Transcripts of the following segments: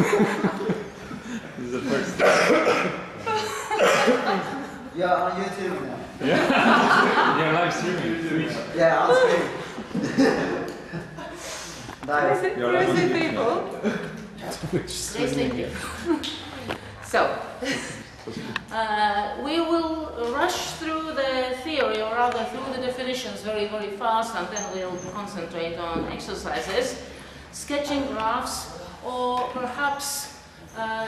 This is the first. You're on YouTube now. Yeah? You're live streaming. Twitch. Yeah, I'll stream. Nice. Crazy people. Twitch. So, we will rush through the theory, or rather through the definitions very, very fast, and then we'll concentrate on exercises, sketching graphs, or perhaps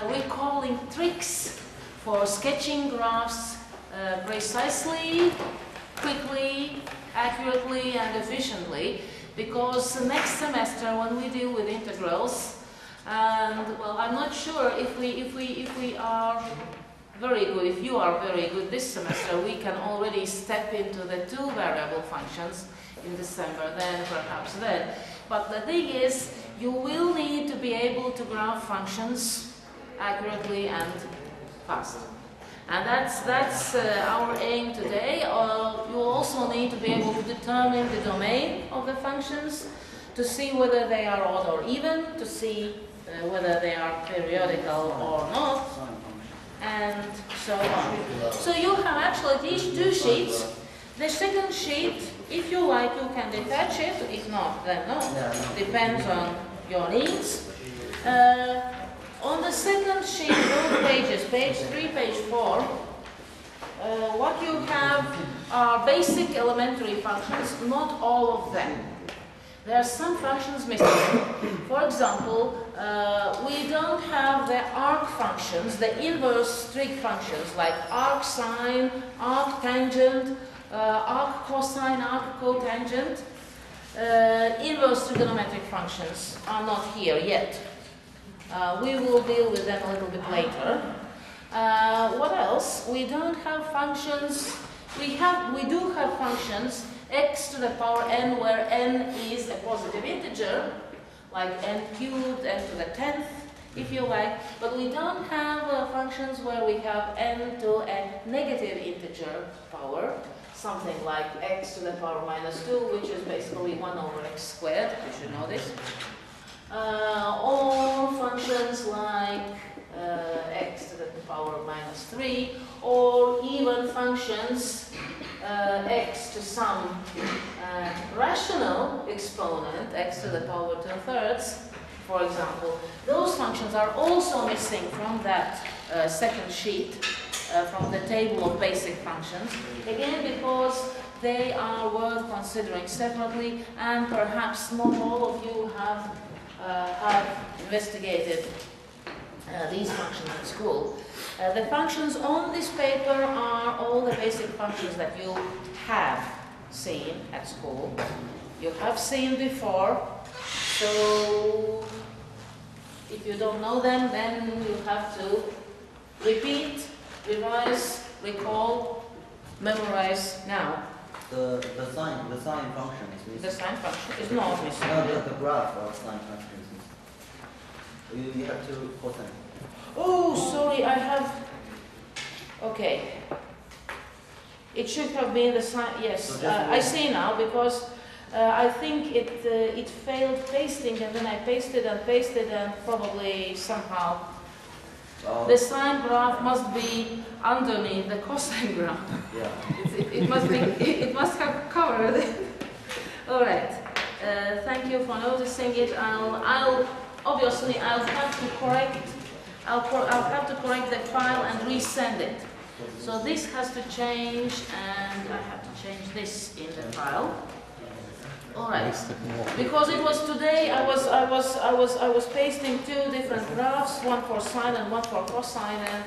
recalling tricks for sketching graphs precisely, quickly, accurately, and efficiently. Because next semester, when we deal with integrals, and well, I'm not sure if we are very good, if you are very good this semester, we can already step into the two variable functions in December, then perhaps then. But the thing is, you will need to be able to graph functions accurately and fast. And that's our aim today. You also need to be able to determine the domain of the functions, to see whether they are odd or even, to see whether they are periodical or not, and so on. So you have actually these two sheets. The second sheet, if you like, you can detach it. If not, then no. Depends on your needs. On the second sheet, both pages, page 3, page 4, what you have are basic elementary functions, not all of them. There are some functions missing. For example, we don't have the arc functions, the inverse trig functions, like arc sine, arc tangent, arc cosine, arc cotangent. Inverse trigonometric functions are not here yet. We will deal with them a little bit later. What else? We don't have functions. We do have functions x to the power n, where n is a positive integer, like n cubed, n to the 10th, if you like. But we don't have functions where we have n to a negative integer power, something like x to the power minus 2, which is basically 1 over x squared. You should know this. Or functions like x to the power minus 3, or even functions x to some rational exponent, x to the power 2/3, for example. Those functions are also missing from that second sheet, from the table of basic functions, again because they are worth considering separately, and perhaps not all of you have investigated these functions at school. The functions on this paper are all the basic functions that you have seen at school. You have seen before, so if you don't know them, then you have to repeat, revise, recall, memorize now. The sine function is missing. The sine function is not missing. No, the graph of sine function is missing. You have to cosine. Oh, sorry, I have. Okay. It should have been the sine. Yes, So I see now, because I think it failed pasting, and then I pasted and probably somehow the sine graph must be underneath the cosine graph. Yeah. It must be. It must have covered it. All right. Thank you for noticing it. I'll obviously have to correct. I'll have to correct the file and resend it. So this has to change, and I have to change this in the file. All right. Because it was today, I was pasting two different graphs, one for sine and one for cosine, and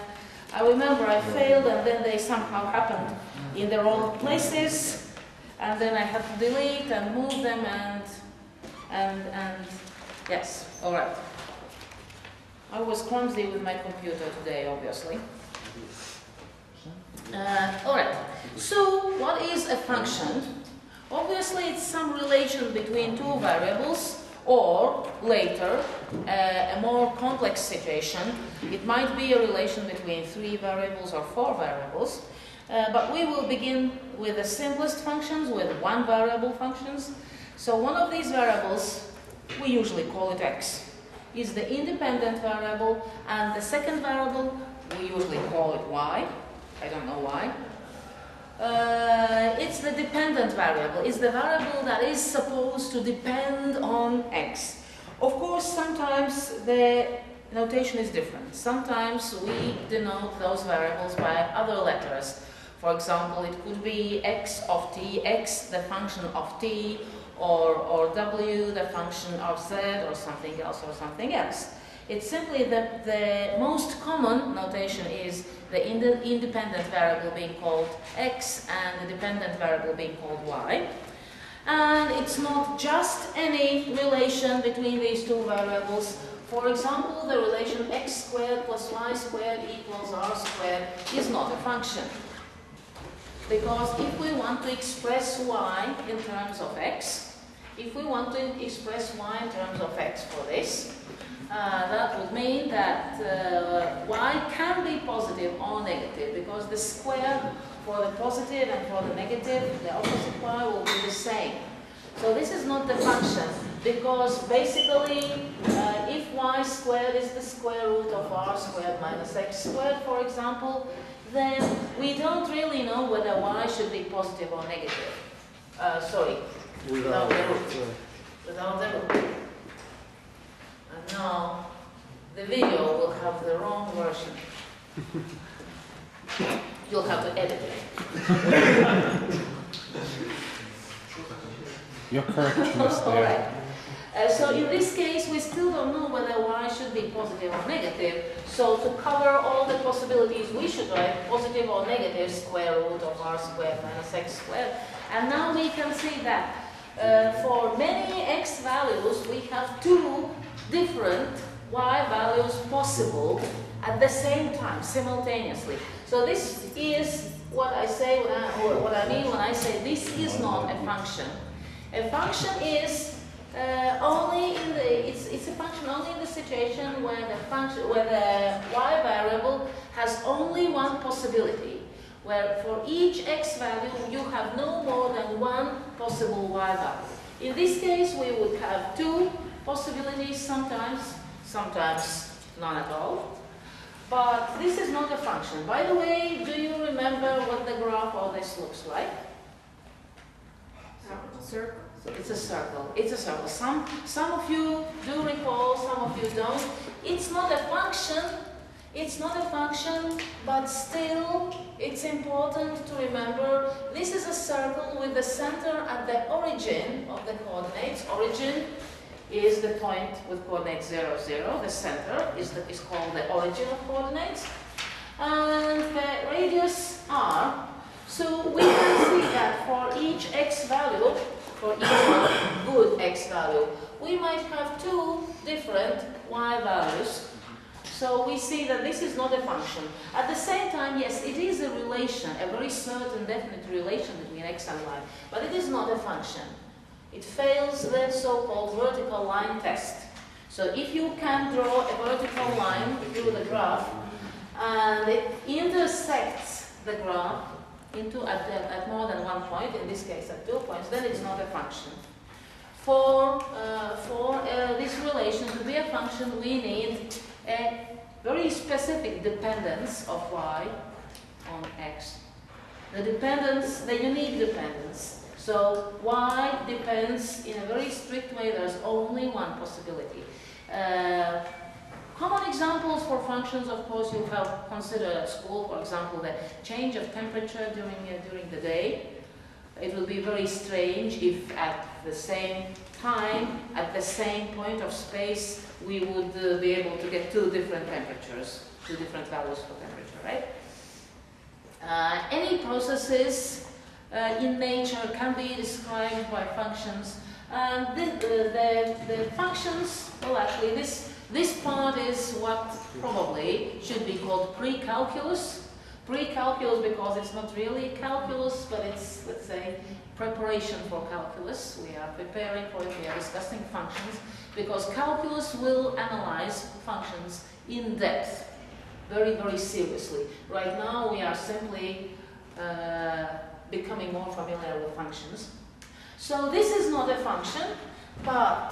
I remember I failed, and then they somehow happened in the wrong places, and then I had to delete and move them, and yes. All right. I was clumsy with my computer today, obviously. All right. So, what is a function? Obviously, it's some relation between two variables, or later, a more complex situation. It might be a relation between 3 variables or 4 variables. But we will begin with the simplest functions, with 1 variable functions. So one of these variables, we usually call it x. is the independent variable, and the second variable, we usually call it y. I don't know why. It's the dependent variable. It's the variable that is supposed to depend on x. Of course, sometimes the notation is different. Sometimes we denote those variables by other letters. For example, it could be x of t, x the function of t, or w the function of z, or something else. It's simply that the most common notation is the independent variable being called x and the dependent variable being called y. And it's not just any relation between these two variables. For example, the relation x squared plus y squared equals r squared is not a function. Because if we want to express y in terms of x, if we want to express y in terms of x for this, that would mean that y can be positive or negative, because the square for the positive and for the negative, the opposite y will be the same. So this is not the function, because basically if y squared is the square root of r squared minus x squared, for example, then we don't really know whether y should be positive or negative. Without the root. Without the root. And now the video will have the wrong version. You'll have to edit it. You're correctionist there. Alright. So in this case, we still don't know whether y should be positive or negative. So to cover all the possibilities, we should write positive or negative square root of r squared minus x squared. And now we can see that for many x values, we have two different y values possible at the same time, simultaneously. So this is what I say, what I mean when I say this is not a function. A function is only in the it's a function only in the situation where the y variable has only one possibility, where for each x value you have no more than one possible y value. In this case, we would have two possibilities, sometimes none at all. But this is not a function. By the way, do you remember what the graph of this looks like? Circle. It's a circle. It's a circle. Some of you do recall, some of you don't. It's not a function. It's not a function, but still it's important to remember this is a circle with the center at the origin of the coordinates. Origin is the point with coordinates 0, 0. The center is called the origin of coordinates. And the radius r. So we can see that for each x value, for each good x value, we might have two different y values. So we see that this is not a function. At the same time, yes, it is a relation, a very certain, definite relation between x and y, but it is not a function. It fails the so-called vertical line test. So if you can draw a vertical line through the graph, and it intersects the graph at more than one point, in this case at 2 points, then it's not a function. For this relation to be a function, we need a very specific dependence of y on x. The dependence, the unique dependence. So y depends in a very strict way. There's only one possibility. Common examples for functions, of course, you have considered at school. For example, the change of temperature during the day. It will be very strange if at the same time, at the same point of space, we would be able to get two different temperatures, two different values for temperature, right? Any processes in nature can be described by functions. And the functions, well, actually, this part is what probably should be called pre-calculus. Pre-calculus because it's not really calculus, but it's, let's say, preparation for calculus. We are preparing for it, we are discussing functions, because calculus will analyze functions in depth, very, very seriously. Right now we are simply becoming more familiar with functions. So this is not a function, but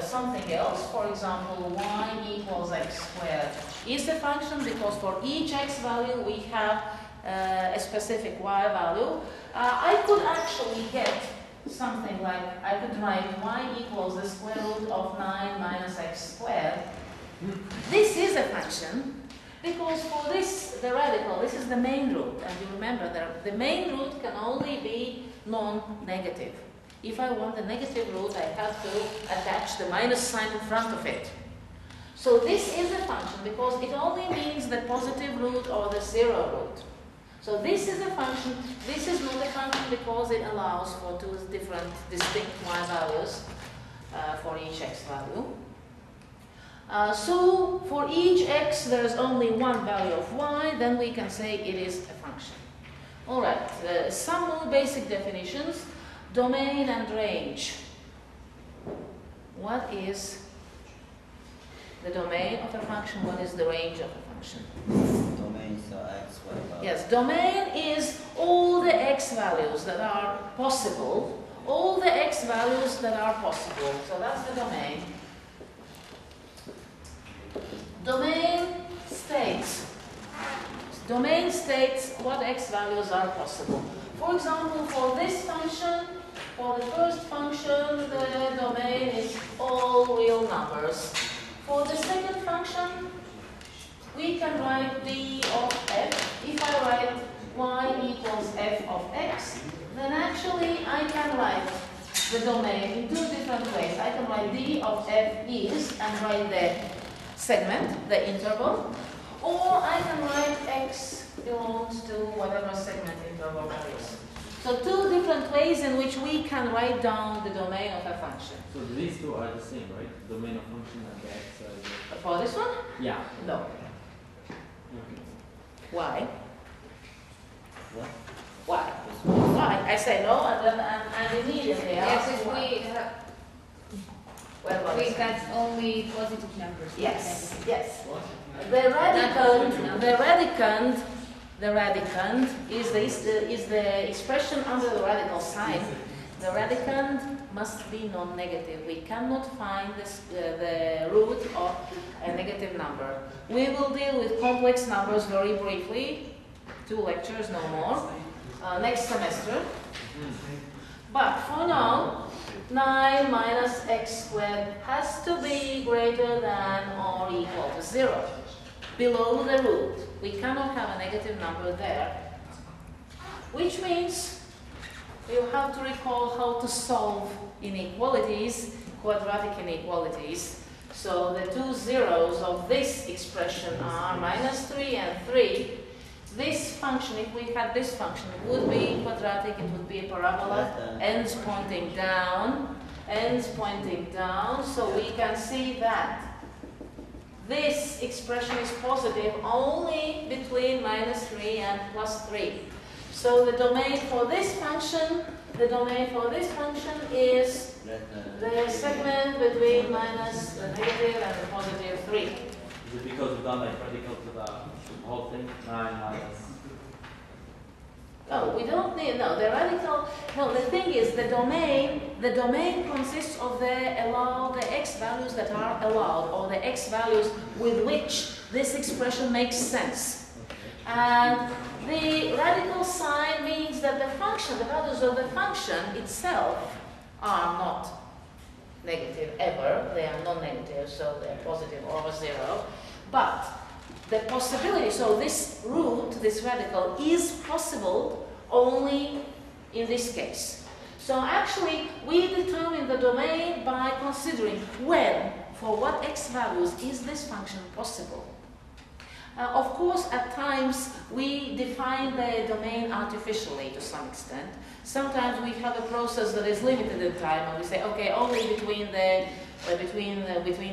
something else, for example, y equals x squared is the function because for each x value we have a specific y value. I could actually get something like, I could write y equals the square root of 9 minus x squared. This is a function because for this, the radical, this is the main root, and you remember that the main root can only be non-negative. If I want the negative root, I have to attach the minus sign in front of it. So this is a function because it only means the positive root or the zero root. So this is a function. This is not a function because it allows for two different distinct y values for each x value. So for each x there is only one value of y, then we can say it is a function. Alright, some more basic definitions. Domain and range. What is the domain of a function? What is the range of a function? Domain is x, y value. Yes, domain is all the x values that are possible. All the x values that are possible. So that's the domain. Domain states what x values are possible. For example, for this function, for the first function, the domain is all real numbers. For the second function, we can write d of f. If I write y equals f of x, then actually I can write the domain in two different ways. I can write d of f is and write the segment, the interval, or I can write x belongs to whatever segment interval that is. So two different ways in which we can write down the domain of a function. So these two are the same, right? Domain of function and the x. For this one? Yeah. No. Why? What? Why? Why? I say no and then and immediately Yes, ask if why. Well, what we is it? got only positive numbers. Yes, yes. What? The radicand is the expression under the radical sign. The radicand must be non-negative. We cannot find the root of a negative number. We will deal with complex numbers very briefly, 2 lectures, no more, next semester. But for now, 9 minus x squared has to be greater than or equal to 0. Below the root, we cannot have a negative number there. Which means you have to recall how to solve inequalities, quadratic inequalities. So the two zeros of this expression are minus 3 and 3. This function, if we had this function, it would be quadratic, it would be a parabola, ends pointing down, so we can see that this expression is positive only between minus 3 and plus 3. So the domain for this function, is the segment between minus the negative and the positive 3. Is it because we've done like radical to the whole thing? 9 minus. No, we don't need, no, the radical, no, the thing is the domain consists of the x values that are allowed, or the x values with which this expression makes sense. And the radical sign means that the values of the function itself are not negative ever, they are non-negative, so they're positive or 0. But the possibility, so this root, this radical, is possible only in this case. So actually, we determine the domain by considering when, for what x values, is this function possible. Of course, at times, we define the domain artificially to some extent. Sometimes we have a process that is limited in time, and we say, okay, only between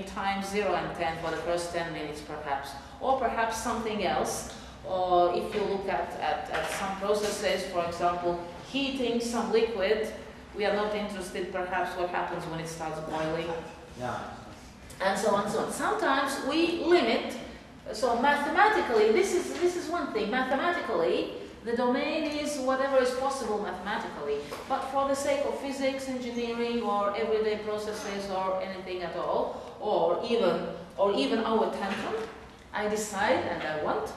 time 0 and 10 for the first 10 minutes, perhaps. Or perhaps something else, or if you look at some processes, for example, heating some liquid, we are not interested perhaps what happens when it starts boiling, Yeah. and so on and so on. Sometimes we limit, so mathematically, this is one thing, mathematically, the domain is whatever is possible mathematically. But for the sake of physics, engineering, or everyday processes, or anything at all, or even our tantrum, I decide and I want,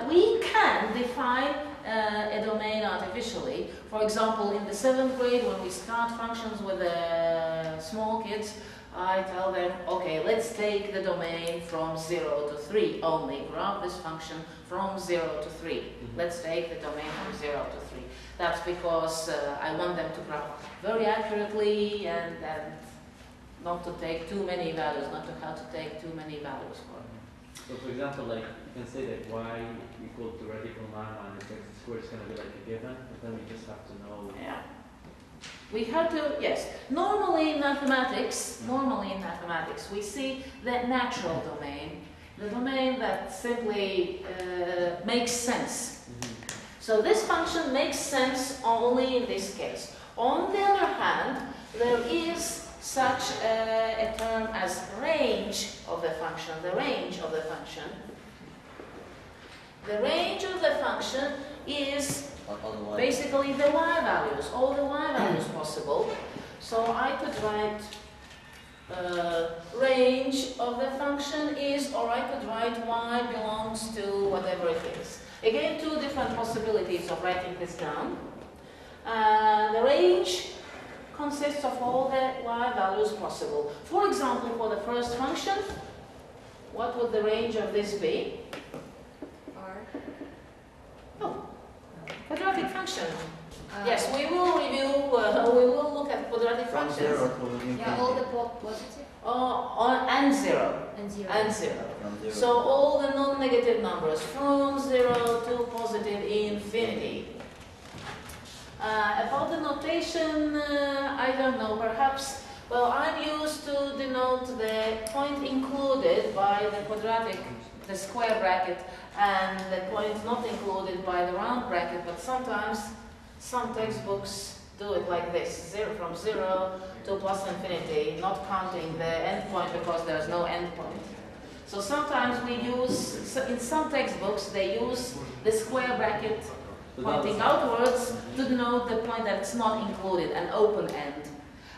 we can define a domain artificially. For example, in the 7th grade, when we start functions with the small kids, I tell them, okay, let's take the domain from 0 to 3 only. Graph this function from 0 to 3. Let's take the domain from 0 to 3. That's because I want them to graph very accurately and not to take too many values, not to have to take too many values for it. So for example, like you can say that y equal to radical 9 minus x squared is going to be like a given, but then we just have to know. Yeah. We have to, yes. Normally in mathematics, we see the natural domain, the domain that simply makes sense. So this function makes sense only in this case. On the other hand, there is such a term as range of the function, the range of the function. The range of the function is basically the y values, all the y values possible. So I could write range of the function is, or I could write y belongs to whatever it is. Again, two different possibilities of writing this down. The range consists of all the y values possible. For example, for the first function, what would the range of this be? R. Oh, quadratic function. Yes, we will review, we will look at quadratic From functions. 0 to infinity. Yeah, all the positive And 0. and 0. And 0. From 0. So all the non-negative numbers from 0 to positive infinity. About the notation, I don't know, perhaps, well, I'm used to denote the point included by the quadratic, the square bracket, and the point not included by the round bracket, but sometimes some textbooks do it like this, from 0 to plus infinity, not counting the end point because there's no end point. So sometimes we use, in some textbooks, they use the square bracket pointing outwards to denote the point that it's not included, an open end,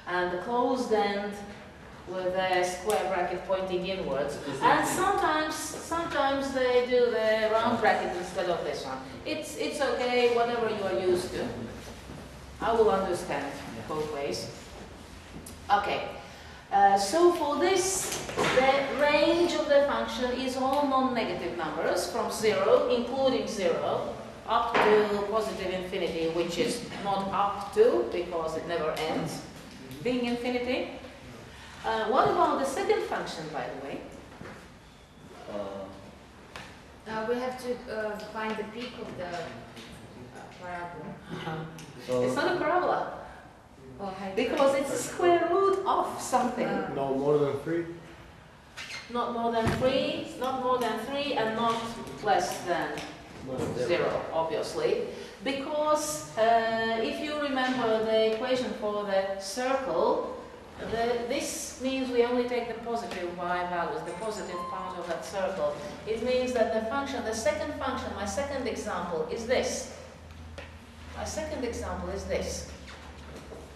and the closed end with a square bracket pointing inwards. And sometimes they do the round bracket instead of this one. It's okay, whatever you are used to. I will understand both ways. Okay. So for this, the range of the function is all non-negative numbers from 0, including 0, up to positive infinity, which is not up to because it never ends being infinity. What about the second function, by the way? We have to find the peak of the parabola. So It's not a parabola Or because it's a square root of something. No more than 3? Not more than 3, not more than 3, and not less than 0, obviously. Because if you remember the equation for the circle, this means we only take the positive y values, the positive part of that circle. It means that the function, the second function, my second example is this. My second example is this.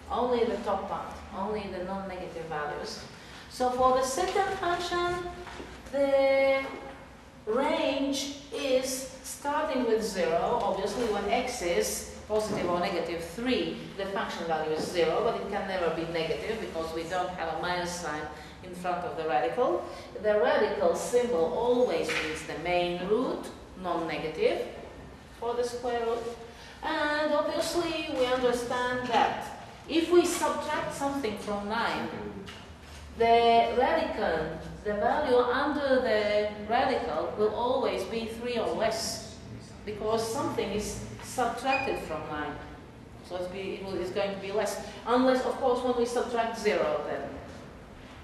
Only the top part, only the non-negative values. So for the second function, the range is starting with 0. Obviously, when x is positive or negative 3, the function value is 0, but it can never be negative because we don't have a minus sign in front of the radical. The radical symbol always means the main root, non-negative, for the square root. And obviously, we understand that if we subtract something from 9, the radicand, the value under the radical, will always be 3 or less, because something is subtracted from 9. So it's going to be less. Unless, of course, when we subtract 0, then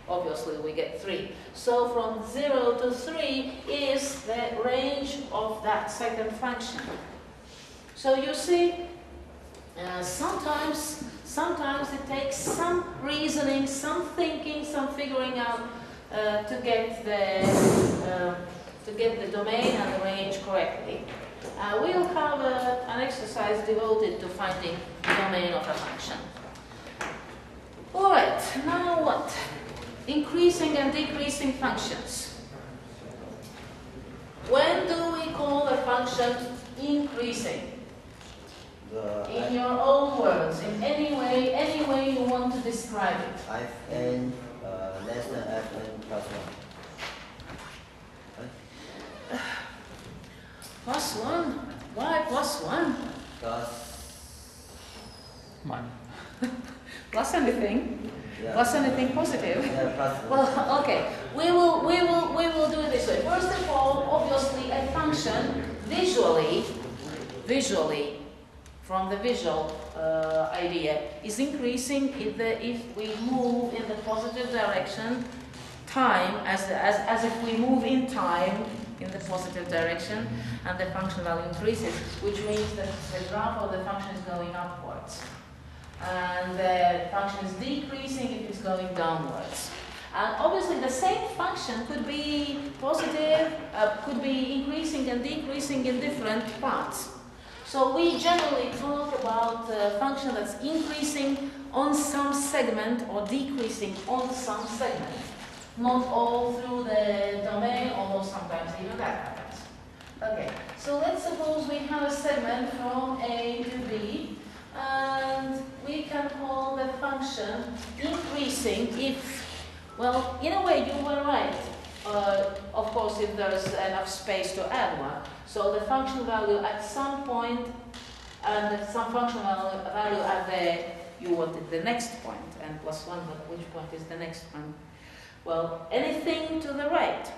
obviously we get 3. So from 0 to 3 is the range of that second function. So you see, sometimes it takes some reasoning, some thinking, some figuring out to get the domain and the range correctly. We'll have an exercise devoted to finding the domain of a function. Alright, now what? Increasing and decreasing functions. When do we call a function increasing? In your own words, in any way you want to describe it. Fn less than Fn plus 1. Plus 1? Why plus 1? Plus, Mine. Plus anything? yeah. Plus anything positive? Yeah, plus 1. Well, okay. We will do it this way. First of all, obviously a function visually, from the visual idea, is increasing if we move in the positive direction, time, as if we move in time in the positive direction, and the function value increases, which means that the graph of the function is going upwards. And the function is decreasing if it's going downwards. And obviously the same function could be positive, could be increasing and decreasing in different parts. So we generally talk about a function that's increasing on some segment or decreasing on some segment. Not all through the domain, although sometimes even that happens. Okay, so let's suppose we have a segment from A to B, and we can call the function increasing if, well, in a way you were right. Of course, if there's enough space to add one. So the function value at some point, and some function value at you wanted the next point, and plus 1, but which point is the next one? Well, anything to the right.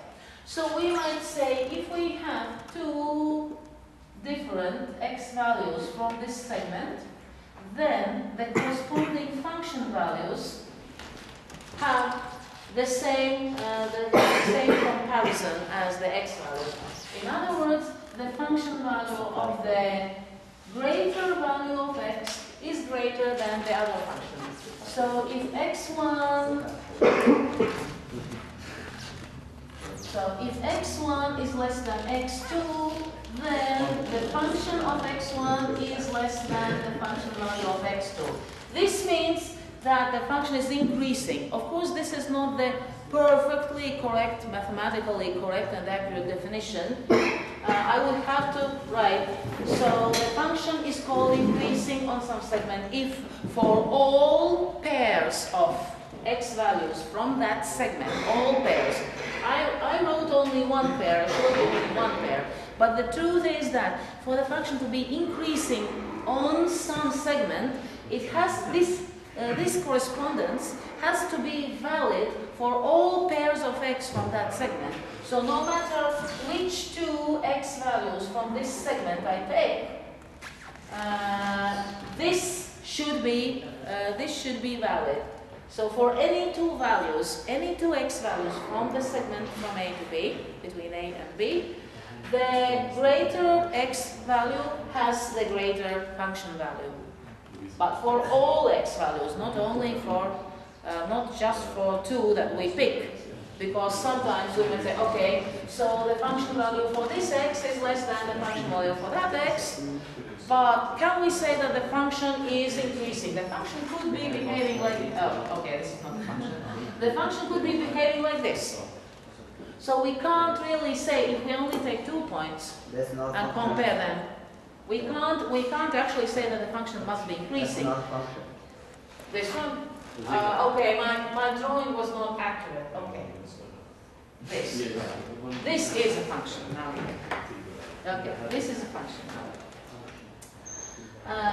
So we might say if we have two different x values from this segment, then the corresponding function values have the same comparison as the x value. In other words, the function value of the greater value of x is greater than the other function. So if x1 is less than x2, then the function of x1 is less than the function value of x2. This means that the function is increasing. Of course, this is not the perfectly correct, mathematically correct and accurate definition. I would have to write, so the function is called increasing on some segment if for all pairs of x values from that segment, all pairs. I wrote only one pair, I showed you only one pair, but the truth is that for the function to be increasing on some segment, it has this correspondence has to be valid for all pairs of x from that segment. So no matter which two x values from this segment I take, this should be valid. So for any two values, any two x values from the segment from A to B, between A and B, the greater x value has the greater function value. But for all x values, not only for, not just for two that we pick, because sometimes we may say, okay, so the function value for this x is less than the function value for that x, but can we say that the function is increasing? The function could be behaving like, oh, okay, this is not the function. The function could be behaving like this. So we can't really say, if we only take 2 points and compare them, we can't actually say that the function must be increasing. That's not a function. This one? Okay, my drawing was not accurate. Okay. This is a function now. Okay, this is a function now.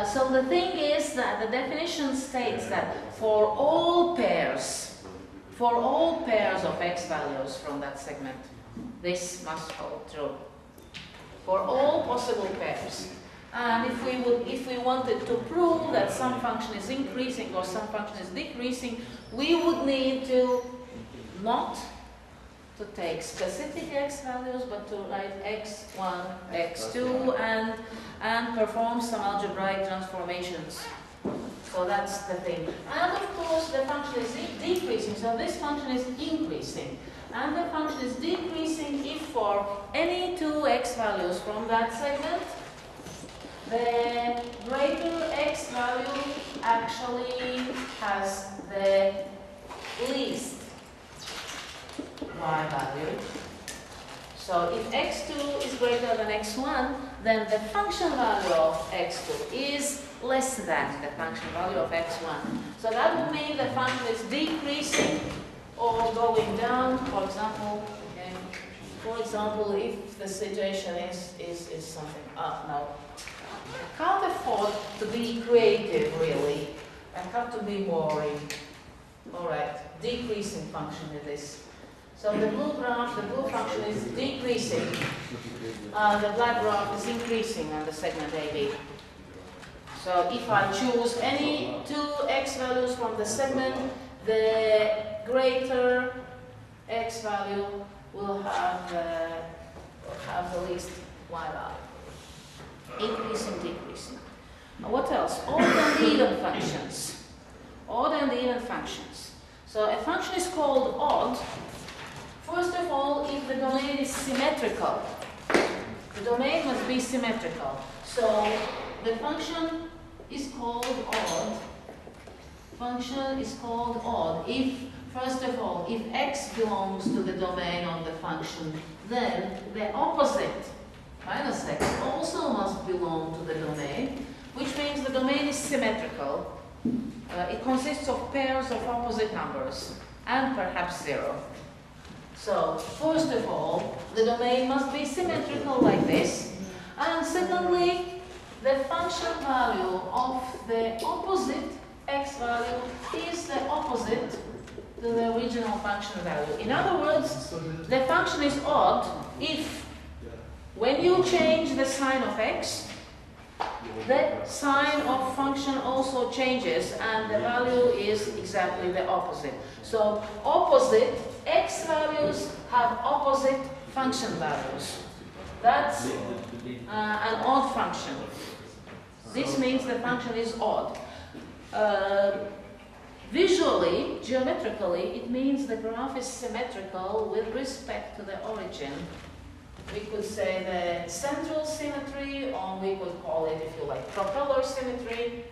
So the thing is that the definition states that for all pairs of x values from that segment, this must hold true. For all possible pairs. And if we wanted to prove that some function is increasing or some function is decreasing, we would need to not to take specific x values, but to write x1, x2, and perform some algebraic transformations. So that's the thing. And of course, the function is decreasing, so this function is increasing. And the function is decreasing if for any two x values from that segment, the greater x value actually has the least y value. So if x2 is greater than x1, then the function value of x2 is less than the function value of x1. So that would mean the function is decreasing or going down, for example. Okay. For example, if the situation is something, no. I can't afford to be creative, really. I have to be boring. All right, decreasing function with this. So the blue graph, the blue function is decreasing. The black graph is increasing on the segment AB. So if I choose any two x values from the segment, the greater x value will have the least y value. Increasing, decreasing. Now what else? Odd and even functions. Odd and even functions. So a function is called odd. First of all, if the domain is symmetrical, the domain must be symmetrical. So the function is called odd. Function is called odd if, first of all, if x belongs to the domain of the function, then the opposite, minus x, also must belong to the domain, which means the domain is symmetrical. It consists of pairs of opposite numbers and perhaps 0. So, first of all, the domain must be symmetrical like this. And secondly, the function value of the opposite x value is the opposite to the original function value. In other words, the function is odd if, when you change the sign of x, the sign of function also changes and the value is exactly the opposite. So, opposite x values have opposite function values. That's an odd function. This means the function is odd. Visually, geometrically, it means the graph is symmetrical with respect to the origin. We could say the central symmetry, or we could call it, if you like, propeller symmetry.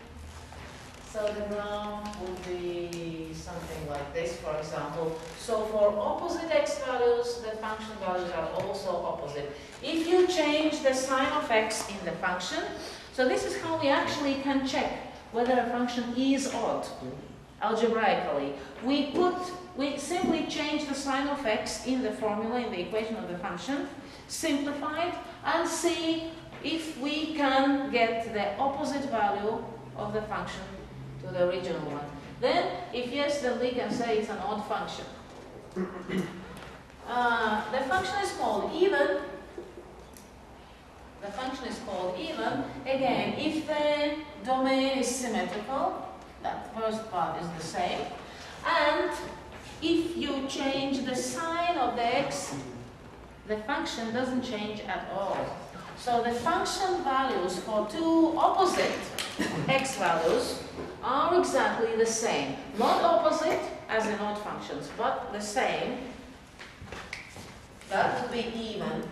So the graph would be something like this, for example. So for opposite x values, the function values are also opposite. If you change the sign of x in the function, so this is how we actually can check whether a function is odd, algebraically. We simply change the sign of x in the formula, in the equation of the function, simplify it, and see if we can get the opposite value of the function to the original one. Then, if yes, then we can say it's an odd function. The function is called even. The function is called even. Again, if the domain is symmetrical, that first part is the same. And if you change the sign of the x, the function doesn't change at all. So the function values for two opposite x values are exactly the same. Not opposite, as in odd functions, but the same. That would be even.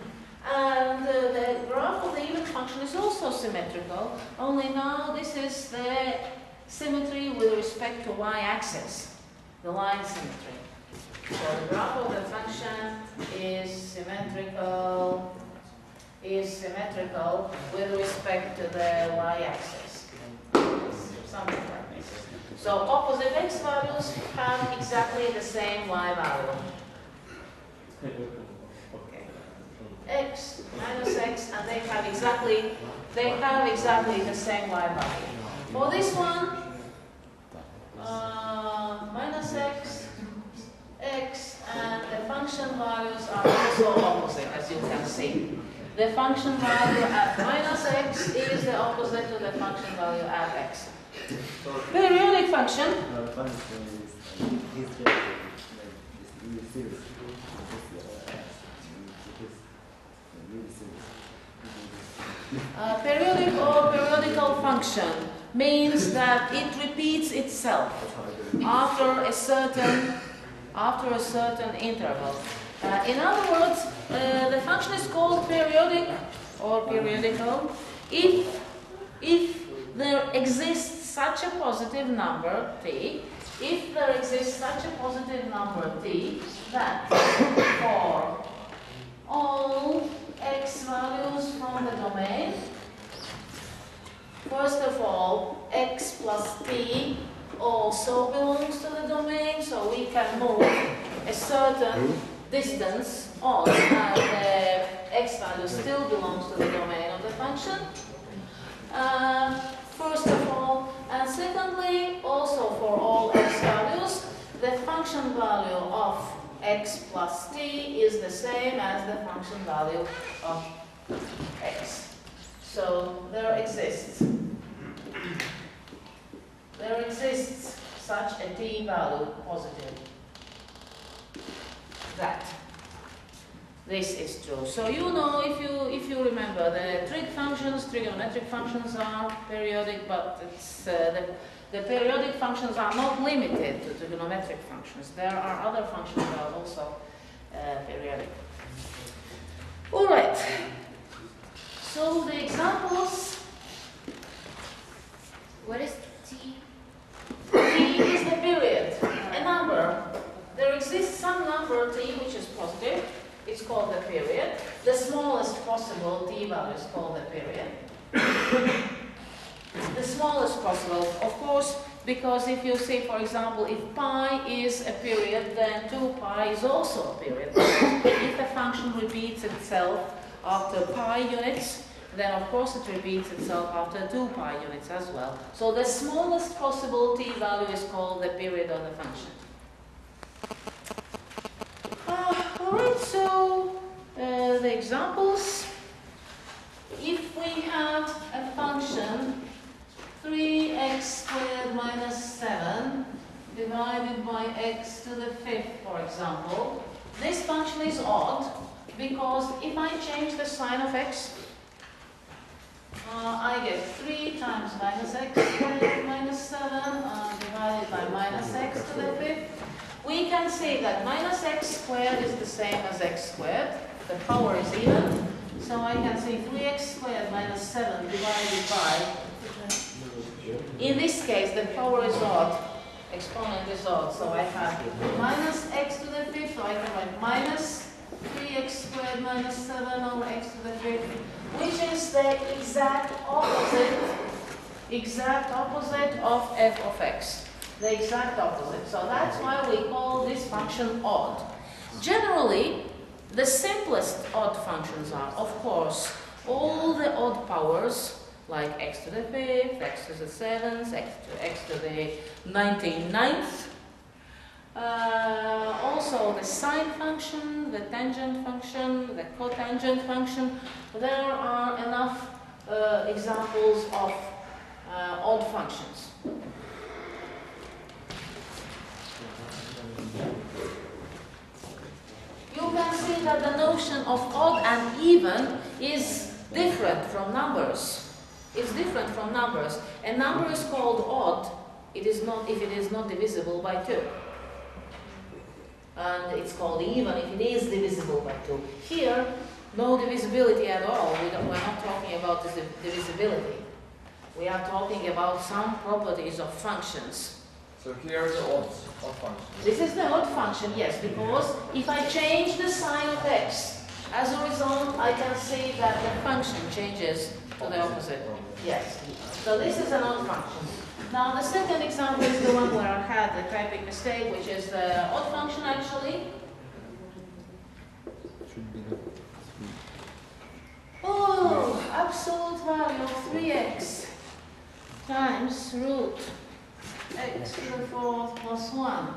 And the graph of the even function is also symmetrical, only now this is the symmetry with respect to y-axis, the line symmetry. So the graph of the function is symmetrical with respect to the y-axis. Something like this. So opposite x values have exactly the same y value. Okay. X minus x, and they have exactly the same y value. For this one, minus x, x, and the function values are also opposite, as you can see. The function value at minus x is the opposite to the function value at x. Periodic function. Periodic or periodical function means that it repeats itself after a certain interval. In other words, the function is called periodic periodic or periodical if there exists such a positive number t, if there exists such a positive number t that for all x values from the domain, first of all, x plus t also belongs to the domain, so we can move a certain distance on and the x value still belongs to the domain of the function. First of all, and secondly, also for all x values, the function value of x plus t is the same as the function value of x. So there exists such a t value positive that this is true. So you know, if you remember, the trig functions, trigonometric functions are periodic, but it's the periodic functions are not limited to trigonometric functions. There are other functions that are also periodic. All right. So the examples. What is t? T is the period, a number. There exists some number t which is positive. It's called the period. The smallest possible t value is called the period. The smallest possible, of course, because if you say, for example, if pi is a period, then 2 pi is also a period. If a function repeats itself after pi units, then of course it repeats itself after 2 pi units as well. So the smallest possible t value is called the period of the function. Alright, so the examples. If we have a function 3x squared minus 7 divided by x to the 5th, for example, this function is odd because if I change the sign of x, I get 3 times minus x squared minus 7 divided by minus x to the 5th. We can say that minus x squared is the same as x squared. The power is even. So I can say 3x squared minus 7 divided by, in this case the power is odd, exponent is odd. So I have minus x to the 5th, so I can write minus 3x squared minus 7 over x to the 5th, which is the exact opposite of f of x. The exact opposite. So that's why we call this function odd. Generally, the simplest odd functions are, of course, all the odd powers, like x to the 5th, x to the 7th, x to the 99th. Also the sine function, the tangent function, the cotangent function. There are enough examples of odd functions. You can see that the notion of odd and even is different from numbers. It's different from numbers. A number is called odd if it is not divisible by 2. And it's called even if it is divisible by 2. Here, no divisibility at all. We're not talking about divisibility. We are talking about some properties of functions. So here is the odd function. This is the odd function, yes, because if I change the sign of x, as a result, I can see that the function changes to the opposite. Yes. So this is an odd function. Now the second example is the one where I had the typing mistake, which is the odd function actually. Oh, absolute value of 3x times root x to the 4th plus 1.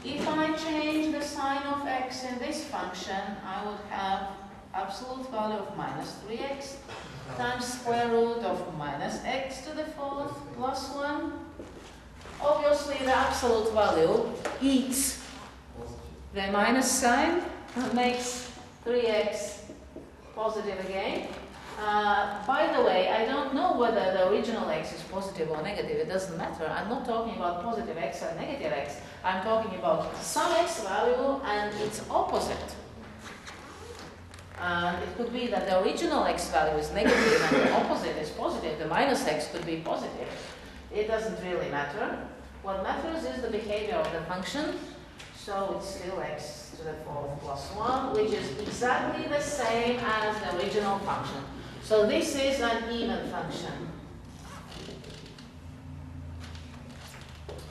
If I change the sign of x in this function, I would have absolute value of minus 3x times square root of minus x to the 4th plus 1. Obviously the absolute value eats the minus sign and makes 3x positive again. By the way, I don't know whether the original x is positive or negative. It doesn't matter. I'm not talking about positive x and negative x. I'm talking about some x value and its opposite. And it could be that the original x value is negative and the opposite is positive. The minus x could be positive. It doesn't really matter. What matters is the behavior of the function. So it's still x to the 4th plus 1, which is exactly the same as the original function. So this is an even function.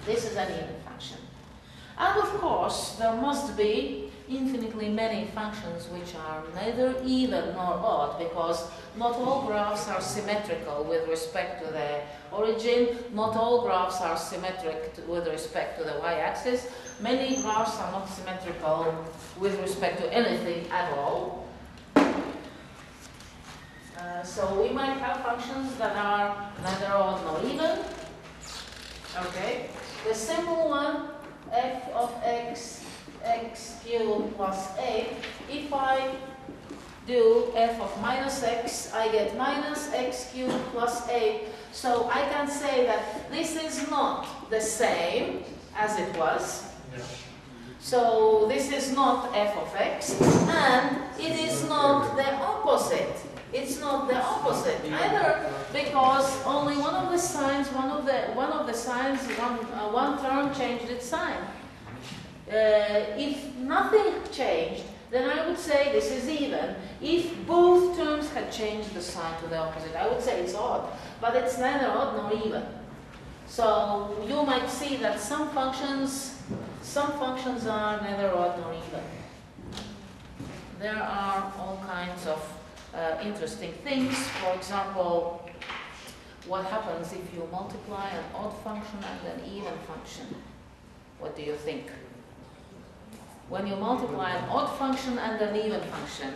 This is an even function. And of course, there must be infinitely many functions which are neither even nor odd, because not all graphs are symmetrical with respect to the origin, not all graphs are symmetric with respect to the y-axis, many graphs are not symmetrical with respect to anything at all. So we might have functions that are neither odd nor even. Okay, the simple one, f of x cubed plus 8, if I do f of minus x, I get minus x cubed plus 8. So I can say that this is not the same as it was. So this is not f of x, and it is not the opposite. It's not the opposite either, because only one of the signs, one term changed its sign. If nothing changed, then I would say this is even. If both terms had changed the sign to the opposite, I would say it's odd, but it's neither odd nor even. So you might see that some functions are neither odd nor even. There are all kinds of interesting things. For example, what happens if you multiply an odd function and an even function? What do you think? When you multiply an odd function and an even function,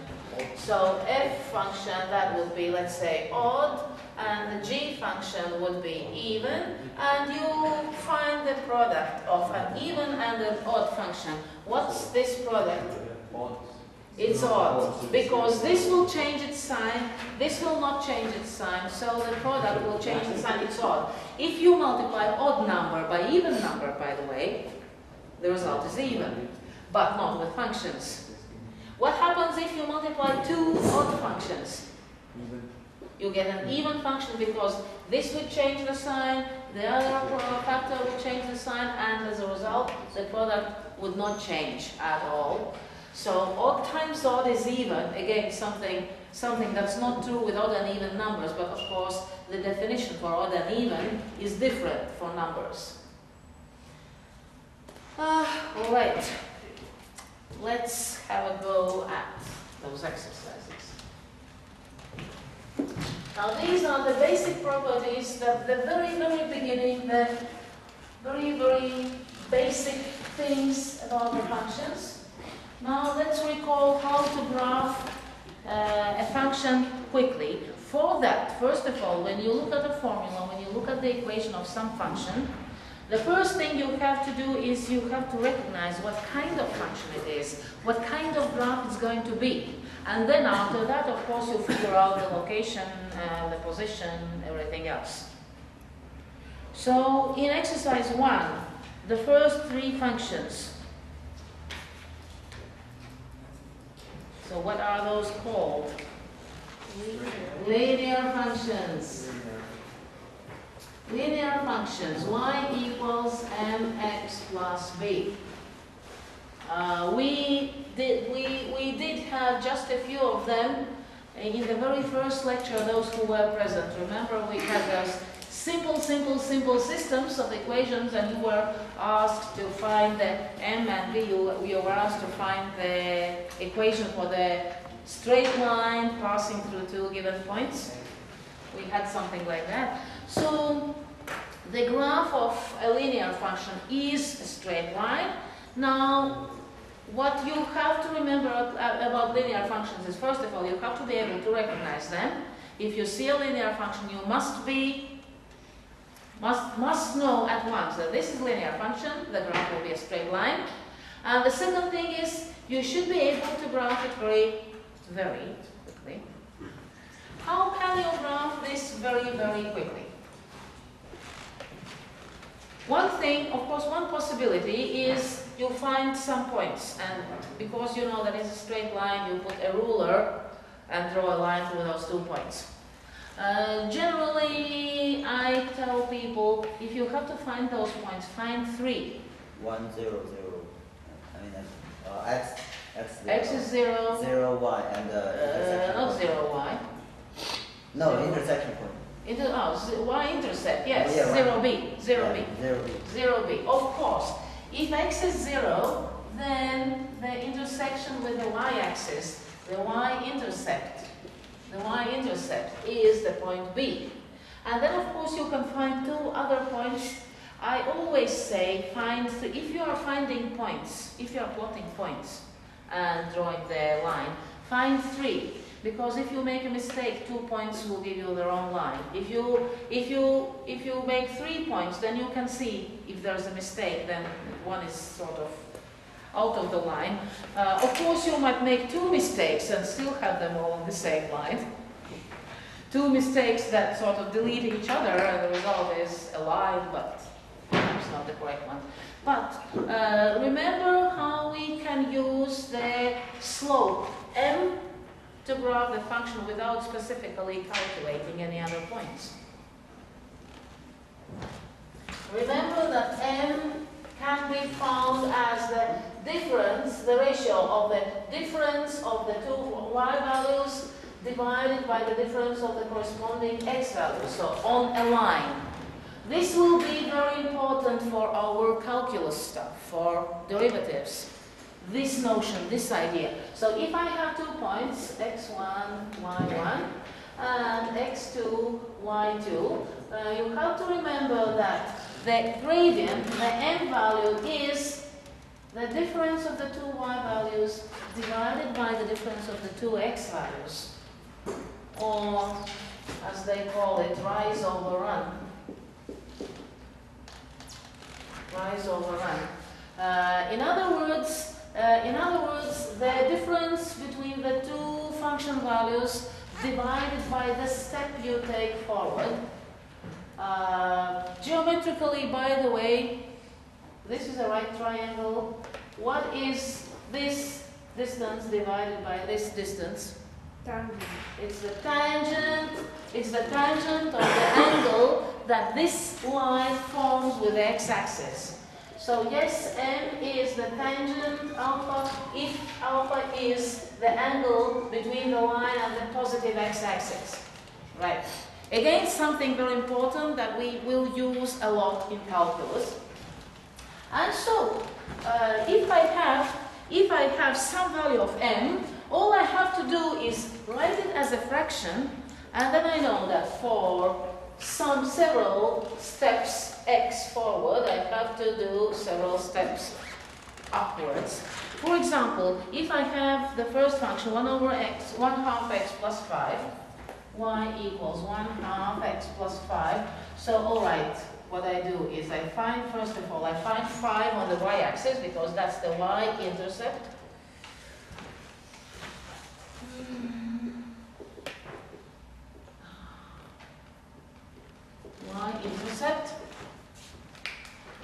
so f function, that would be, let's say, odd, and the g function would be even, and you find the product of an even and an odd function. What's this product? It's odd, because this will change its sign, this will not change its sign, so the product will change its sign, it's odd. If you multiply odd number by even number, by the way, the result is even, but not with functions. What happens if you multiply two odd functions? You get an even function, because this would change the sign, the other factor would change the sign, and as a result, the product would not change at all. So odd times odd is even, again, something that's not true with odd and even numbers, but of course the definition for odd and even is different for numbers. Alright, let's have a go at those exercises. Now these are the basic properties, the very, very beginning, the very, very basic things about the functions. Now let's recall how to graph a function quickly. For that, first of all, when you look at the formula, when you look at the equation of some function, the first thing you have to do is you have to recognize what kind of function it is, what kind of graph it's going to be. And then after that, of course, you figure out the location, the position, everything else. So in exercise 1, the first three functions. So what are those called? Linear functions. Linear functions, y equals mx plus b. We did have just a few of them in the very first lecture, those who were present. Remember, we had those simple systems of equations, and you were asked to find the m and b. You were asked to find the equation for the straight line passing through two given points. We had something like that. So the graph of a linear function is a straight line. Now, what you have to remember about linear functions is, first of all, you have to be able to recognize them. If you see a linear function, you must know at once that this is a linear function, the graph will be a straight line. And the second thing is, you should be able to graph it very, very quickly. How can you graph this very, very quickly? One thing, of course, one possibility is you find some points, and because you know that it's a straight line, you put a ruler and draw a line through those 2 points. Generally, I tell people, if you have to find those points, find 3. 1, 0, 0. I mean, x, 0. X is 0. 0, y, and intersection Not point. 0, y. No, 0. intersection point. Y-intercept, yes, Yeah, 0b, 0b. Yeah, 0b. 0b. Of course, if x is 0, then the intersection with the y-axis, the y-intercept is the point B. And then of course you can find 2 other points. I always say if you are finding points, if you are plotting points and drawing the line, find 3. Because if you make a mistake, 2 points will give you the wrong line. If you make 3 points, then you can see if there's a mistake, then one is sort of out of the line. Of course, you might make 2 mistakes and still have them all on the same line. 2 mistakes that sort of delete each other, and the result is a line, but perhaps not the correct one. But remember how we can use the slope m to graph the function without specifically calculating any other points. Remember that m can be found as the difference, the ratio of the difference of the 2 y values divided by the difference of the corresponding x values, so on a line. This will be very important for our calculus stuff, for derivatives. This notion, this idea. So if I have 2 points, x1, y1, and x2, y2, you have to remember that the gradient, the m value, is the difference of the 2 y values divided by the difference of the 2 x values, or as they call it, rise over run. Rise over run. In other words, the difference between the 2 function values divided by the step you take forward. Geometrically, by the way, this is a right triangle. What is this distance divided by this distance? Tangent. It's the tangent. It's the tangent of the angle that this line forms with the x-axis. So yes, m is the tangent alpha if alpha is the angle between the line and the positive x-axis. Right. Again, something very important that we will use a lot in calculus. And so, if I have some value of m, all I have to do is write it as a fraction, and then I know that for several steps x forward, I have to do several steps upwards. For example, if I have the first function 1 over x, 1/2 x plus 5, y equals 1/2 x plus 5. So, all right, what I do is I find, first of all, I find 5 on the y-axis because that's the y-intercept. Y-intercept.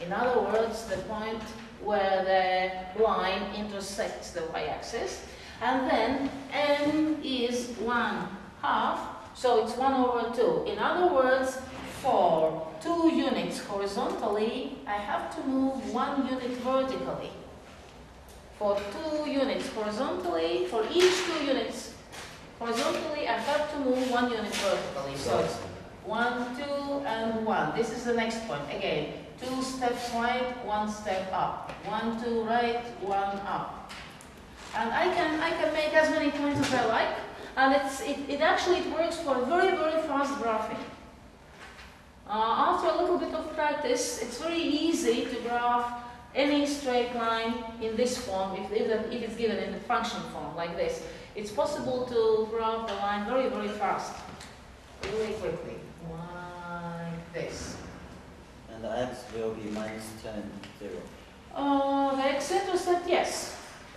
In other words, the point where the line intersects the y-axis. And then m is 1/2, so it's 1 over 2. In other words, for 2 units horizontally, I have to move 1 unit vertically. For 2 units horizontally, for each 2 units horizontally, I have to move 1 unit vertically. So it's 1, 2, and 1. This is the next point. Again, 2 steps right, 1 step up. 1, 2 right, 1 up. And I can make as many points as I like, and it actually works for very, very fast graphing. After a little bit of practice, it's very easy to graph any straight line in this form if it's given in the function form like this. It's possible to graph the line very, very fast, really quickly, like this. And the x will be -10, 0. The x-intercept, yes.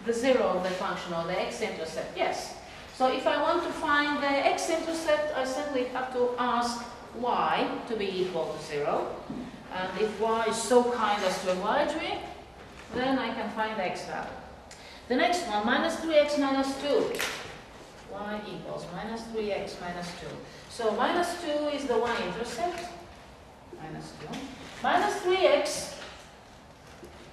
The 0 of the function, or the x-intercept, yes. So if I want to find the x-intercept, I simply have to ask y to be equal to 0. And if y is so kind as to oblige me, then I can find the x value. The next one, minus 3x minus 2. Y equals minus 3x minus 2. So minus 2 is the y-intercept. Minus 2. Minus 3x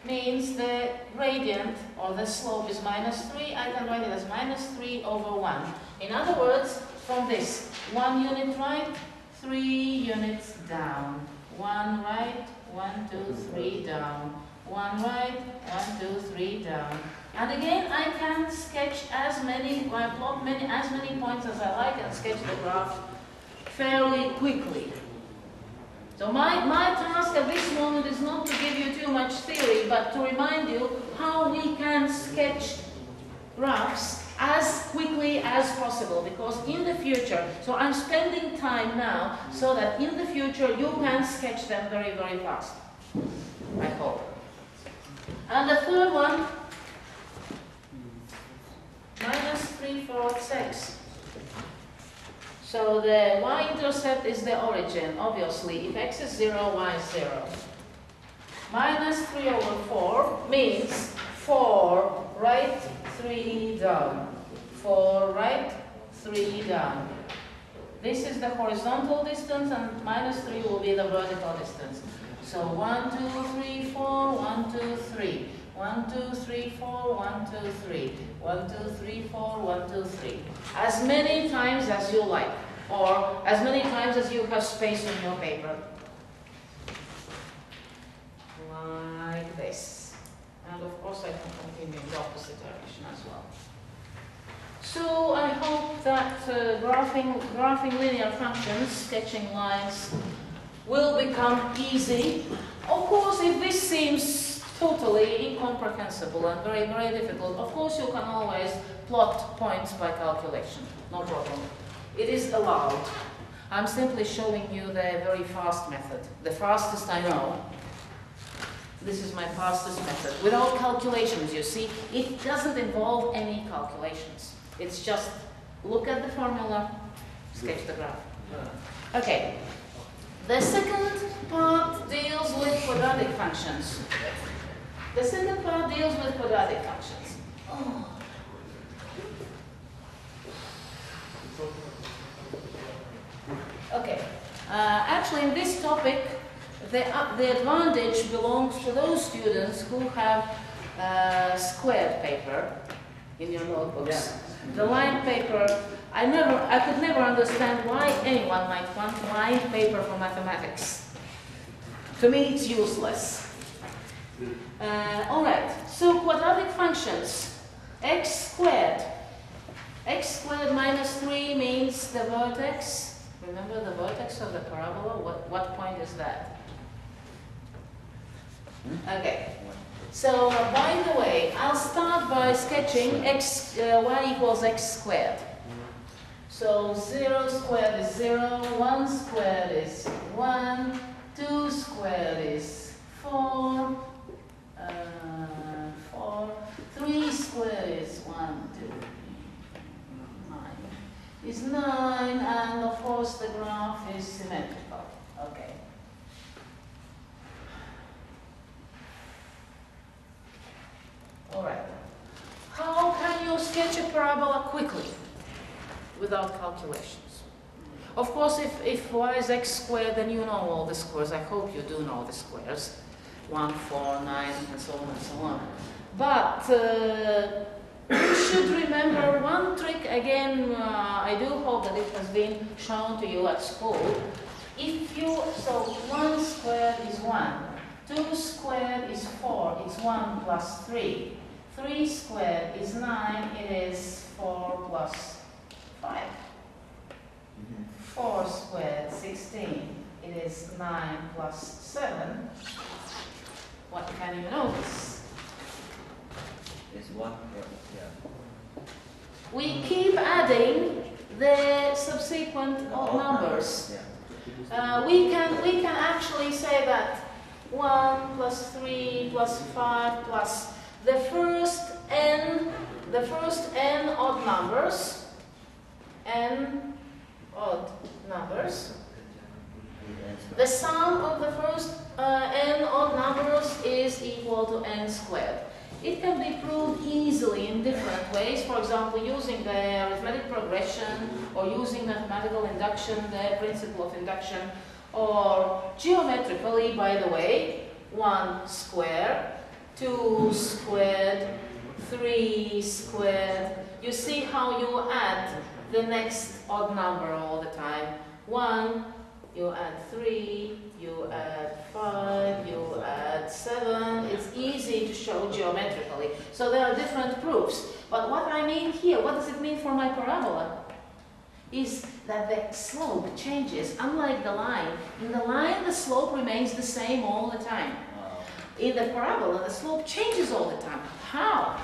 means the gradient or the slope is minus 3. I can write it as minus 3 over 1. In other words, from this, 1 unit right, 3 units down. 1 right, 1, 2, 3 down. 1 right, 1, 2, 3 down. And again, I can sketch as many, plot as many points as I like and sketch the graph fairly quickly. So my task at this moment is not to give you too much theory, but to remind you how we can sketch graphs as quickly as possible, because in the future, so I'm spending time now so that in the future you can sketch them very, very fast, I hope. And the third one, minus 3/4 x. So the y-intercept is the origin, obviously. If x is 0, y is 0. Minus 3 over 4 means 4 right, 3 down. 4 right, 3 down. This is the horizontal distance, and minus 3 will be the vertical distance. So 1, 2, 3, 4, 1, 2, 3. 1, 2, 3, 4, 1, 2, 3. 1, 2, 3, 4, 1, 2, 3. As many times as you like, or as many times as you have space on your paper. Like this. And of course I can continue in the opposite direction as well. So I hope that graphing linear functions, sketching lines, will become easy. Of course, if this seems totally incomprehensible and very, very difficult, of course you can always plot points by calculation, no problem. It is allowed. I'm simply showing you the very fast method, the fastest I know. This is my fastest method, without calculations, you see. It doesn't involve any calculations. It's just look at the formula, sketch the graph. Okay. The second part deals with quadratic functions. The second part deals with quadratic functions. Okay. Actually, in this topic, the advantage belongs to those students who have squared paper in your notebooks. The lined paper, I could never understand why anyone might want lined paper for mathematics. To me, it's useless. All right, so quadratic functions. X squared. X squared minus 3 means the vertex. Remember the vertex of the parabola? What point is that? Okay. So, by the way, I'll start by sketching y equals x squared. So 0 squared is 0, 1 squared is 1, 2 squared is 4, 3 squared is 1, 2, 9 is 9, and of course the graph is symmetrical. Okay. Alright. How can you sketch a parabola quickly without calculations? Of course, if y is x squared, then you know all the squares. I hope you do know the squares. 1, 4, 9, and so on and so on. But you should remember one trick again. I do hope that it has been shown to you at school. So 1 squared is 1. 2 squared is 4. It's 1 plus 3. 3 squared is 9. It is 4 plus 5. 4 squared, 16. It is 9 plus 7. What can you notice? It's 1, yeah. We keep adding the subsequent odd numbers. Yeah. We can actually say that 1 plus 3 plus 5 plus the first n odd numbers, The sum of the first n odd numbers is equal to n squared. It can be proved easily in different ways, for example, using the arithmetic progression or using mathematical induction, the principle of induction, or geometrically, by the way, 1 squared, 2 squared, 3 squared. You see how you add the next odd number all the time. 1, you add 3, you add 5, you add 7. It's easy to show geometrically. So there are different proofs. But what I mean here, what does it mean for my parabola? Is that the slope changes, unlike the line. In the line, the slope remains the same all the time. In the parabola, the slope changes all the time. How?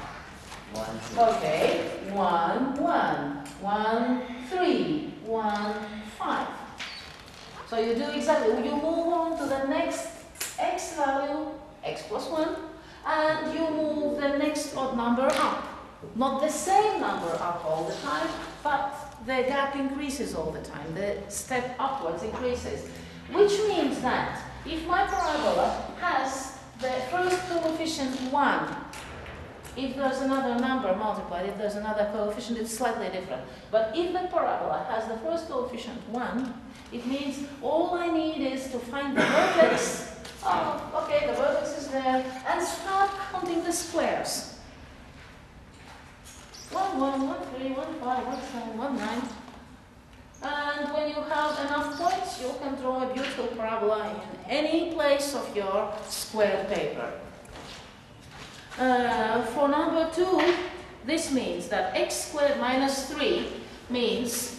1, 2. Okay, 1, 1, 1, 3, 1, 5. So you do exactly, you move on to the next x value, x plus 1, and you move the next odd number up. Not the same number up all the time, but the gap increases all the time. The step upwards increases. Which means that if my parabola has the first coefficient 1, if there's another number multiplied, if there's another coefficient, it's slightly different. But if the parabola has the first coefficient 1, it means all I need is to find the vertex. Oh, okay, the vertex is there, and start counting the squares. 1, 1, 1, 3, 1, 5, 1, 7, 1, 9. And when you have enough points, you can draw a beautiful parabola in any place of your square paper. For number 2, this means that x squared minus 3 means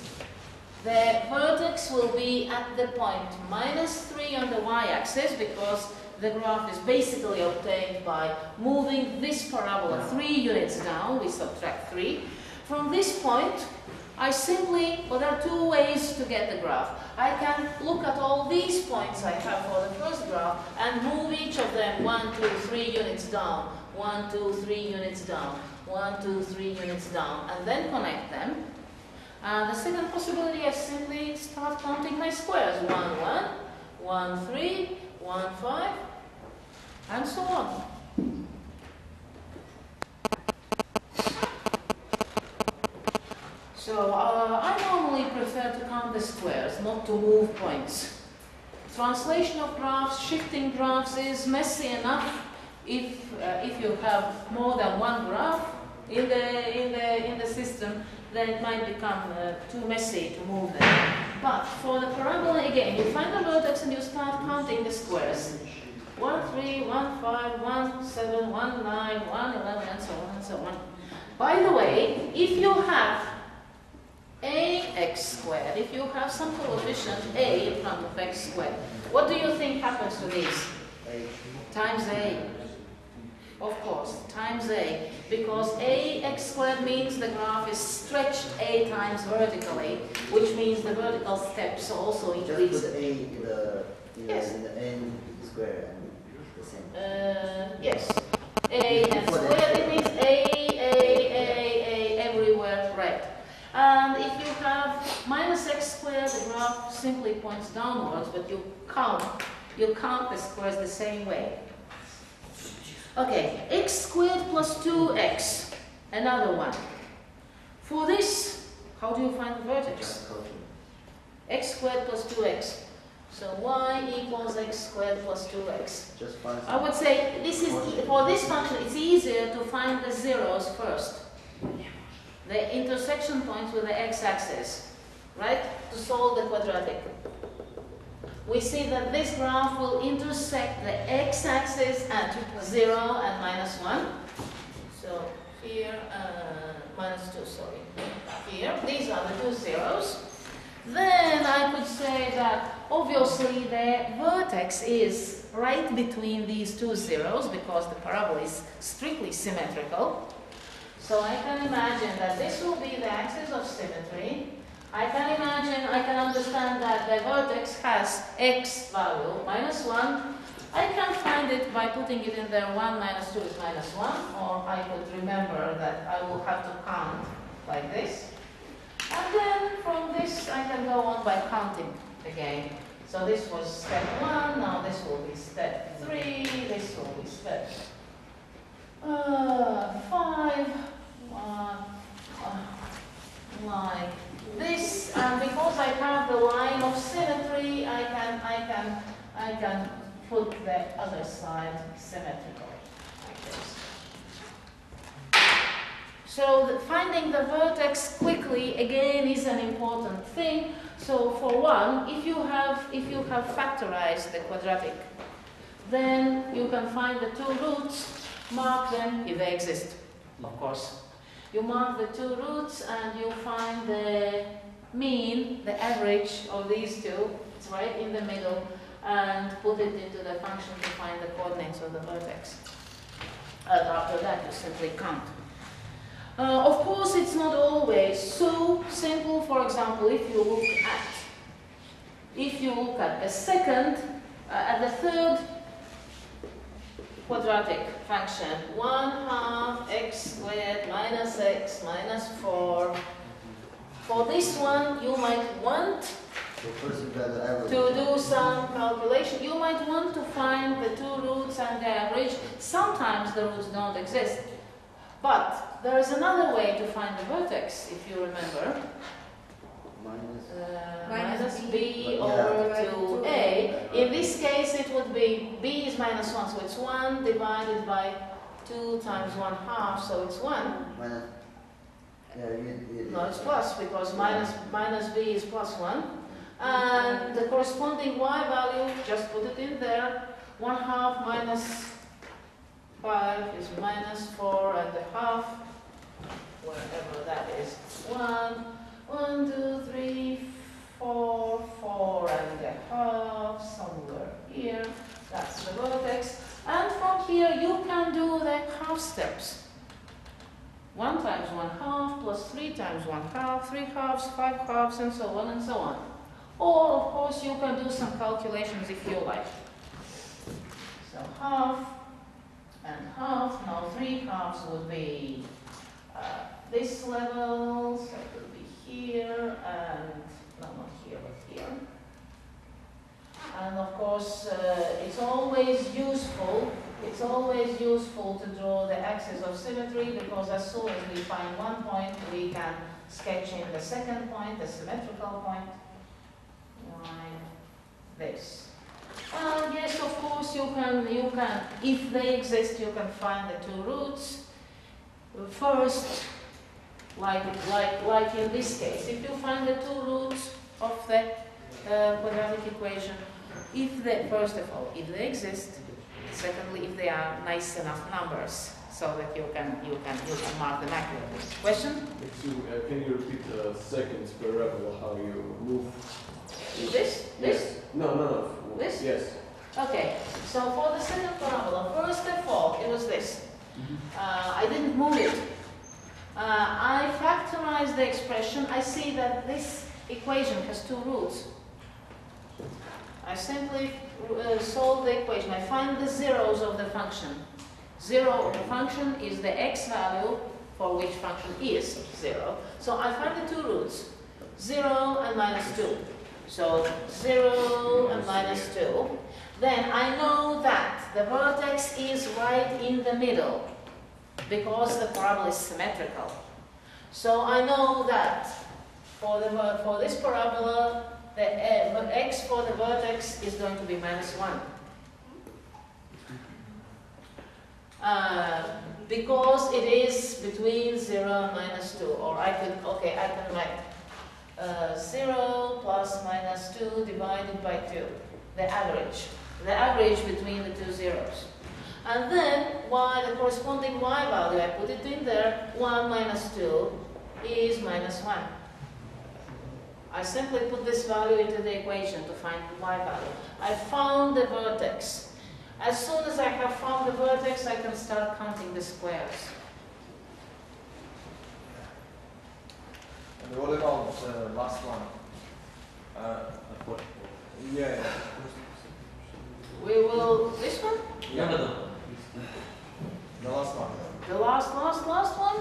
the vertex will be at the point minus 3 on the y-axis, because the graph is basically obtained by moving this parabola 3 units down. We subtract 3. From this point, I simply, well, there are 2 ways to get the graph. I can look at all these points I have for the first graph and move each of them 1, 2, 3 units down, 1, 2, 3 units down, 1, 2, 3 units down, and then connect them. The second possibility is simply start counting my squares. 1, 1, 1, 3, 1, 5, and so on. So I normally prefer to count the squares, not to move points. Translation of graphs, shifting graphs is messy enough if you have more than one graph in the system, then it might become too messy to move them. But for the parabola, again, you find the vertex and you start counting the squares. 1, 3, 1, 5, 1, 7, 1, 9, 1, 11, and so on and so on. By the way, if you have ax squared, if you have some coefficient a in front of x squared, what do you think happens to these? Times a. Of course, times a, because ax squared means the graph is stretched a times vertically, which means the vertical steps also increase. Just put a in the, Yes. in the n square and the same. Yes, a and squared, it means a everywhere red. And if you have minus x squared, the graph simply points downwards, but you count the squares the same way. Okay, x squared plus 2x, another one. For this, how do you find the vertex? X squared plus 2x. So y equals x squared plus 2x. Just find I would say this is for this function, it's easier to find the zeros first. The intersection points with the x-axis, right? To solve the quadratic. We see that this graph will intersect the x-axis at 0 and minus 1. So here, minus 2, sorry. Here, these are the 2 zeros. Then I could say that obviously the vertex is right between these 2 zeros because the parabola is strictly symmetrical. So I can imagine that this will be the axis of symmetry. I can understand that the vertex has x value, minus 1. I can find it by putting it in there, 1 minus 2 is minus 1, or I could remember that I will have to count like this. And then from this I can go on by counting again. So this was step 1, now this will be step 3, this will be step 5, like this, and because I have the line of symmetry, I can put the other side symmetrical, like this. So finding the vertex quickly again is an important thing. So for one, if you have factorized the quadratic, then you can find the two roots, mark them if they exist, of course. You mark the two roots and you find the mean, the average of these two, it's right in the middle, and put it into the function to find the coordinates of the vertex. And after that you simply count. Of course, it's not always so simple. For example, if you look at the second, at the third quadratic function, 1/2 x squared minus x minus 4. For this one, you might want to do some calculation. You might want to find the two roots and the average. Sometimes the roots don't exist. But there is another way to find the vertex, if you remember. Minus b over 2a. In this case, it would be b is minus 1, so it's 1 divided by 2 times 1/2, so it's 1. No, it's plus, because minus b is plus 1. And the corresponding y value, just put it in there. 1/2 minus 5 is minus 4.5, wherever that is. 1, 2, 3, 4, 4.5, somewhere here. That's the vertex. And from here you can do the half steps. 1 times 1/2 plus 3 times 1/2, 3 halves, 5 halves, and so on and so on. Or, of course, you can do some calculations if you like. So half and half. Now 3 halves would be this level, so it will be here, and no, not here, but here. And of course, it's always useful to draw the axis of symmetry, because as soon as we find one point, we can sketch in the second point, the symmetrical point, like this. And yes, of course, you can, if they exist, you can find the two roots. First, like in this case, if you find the two roots of the quadratic equation, first of all, if they exist. Secondly, if they are nice enough numbers, so that you can mark them accurately. Question? Can you repeat the second parabola? How you move? This? Yes. No. This? Yes. Okay. So for the second parabola, first of all, it was this. I didn't move it. I factorized the expression. I see that this equation has two roots. I simply solve the equation. I find the zeros of the function. Zero of the function is the x value for which function is 0. So I find the two roots, 0 and minus 2. So 0 and minus 2. Then I know that the vertex is right in the middle, because the parabola is symmetrical. So I know that for this parabola, the x for the vertex is going to be minus 1. Because it is between 0 and minus 2. Or I can write 0 plus minus 2 divided by 2. The average between the two zeros. And then the corresponding y value, I put it in there, 1 minus 2 is minus 1. I simply put this value into the equation to find the y value. I found the vertex. As soon as I have found the vertex, I can start counting the squares. And what about the last one? Yeah. We will, this one? No. The last one. The last one?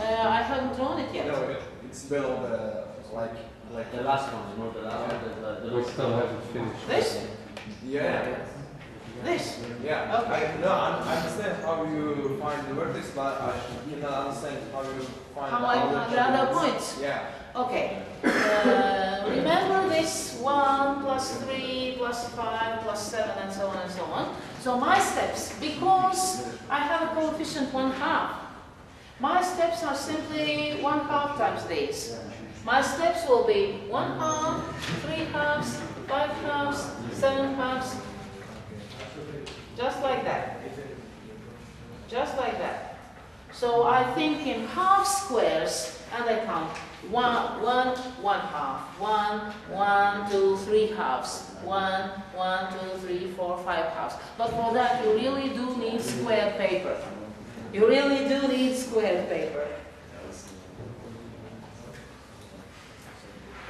I haven't drawn it yet. No, it's below the Like The last one, you know, the last one, the We still haven't finished. This? yeah. This? Yeah. Okay. I understand how you find the vertex, but I cannot understand how you find How I find the other points? Yeah. Okay. Remember this 1 plus 3 plus 5 plus 7 and so on and so on. So my steps, because I have a coefficient 1/2, my steps are simply 1/2 times these. My steps will be 1/2, 3/2, 5/2, 7/2, just like that. Just like that. So I think in half squares and I count 1, 1, 1/2, 1, 1, 2, 3 halves, 1, 1, 2, 3, 4, 5 halves. But for that you really do need square paper. You really do need square paper.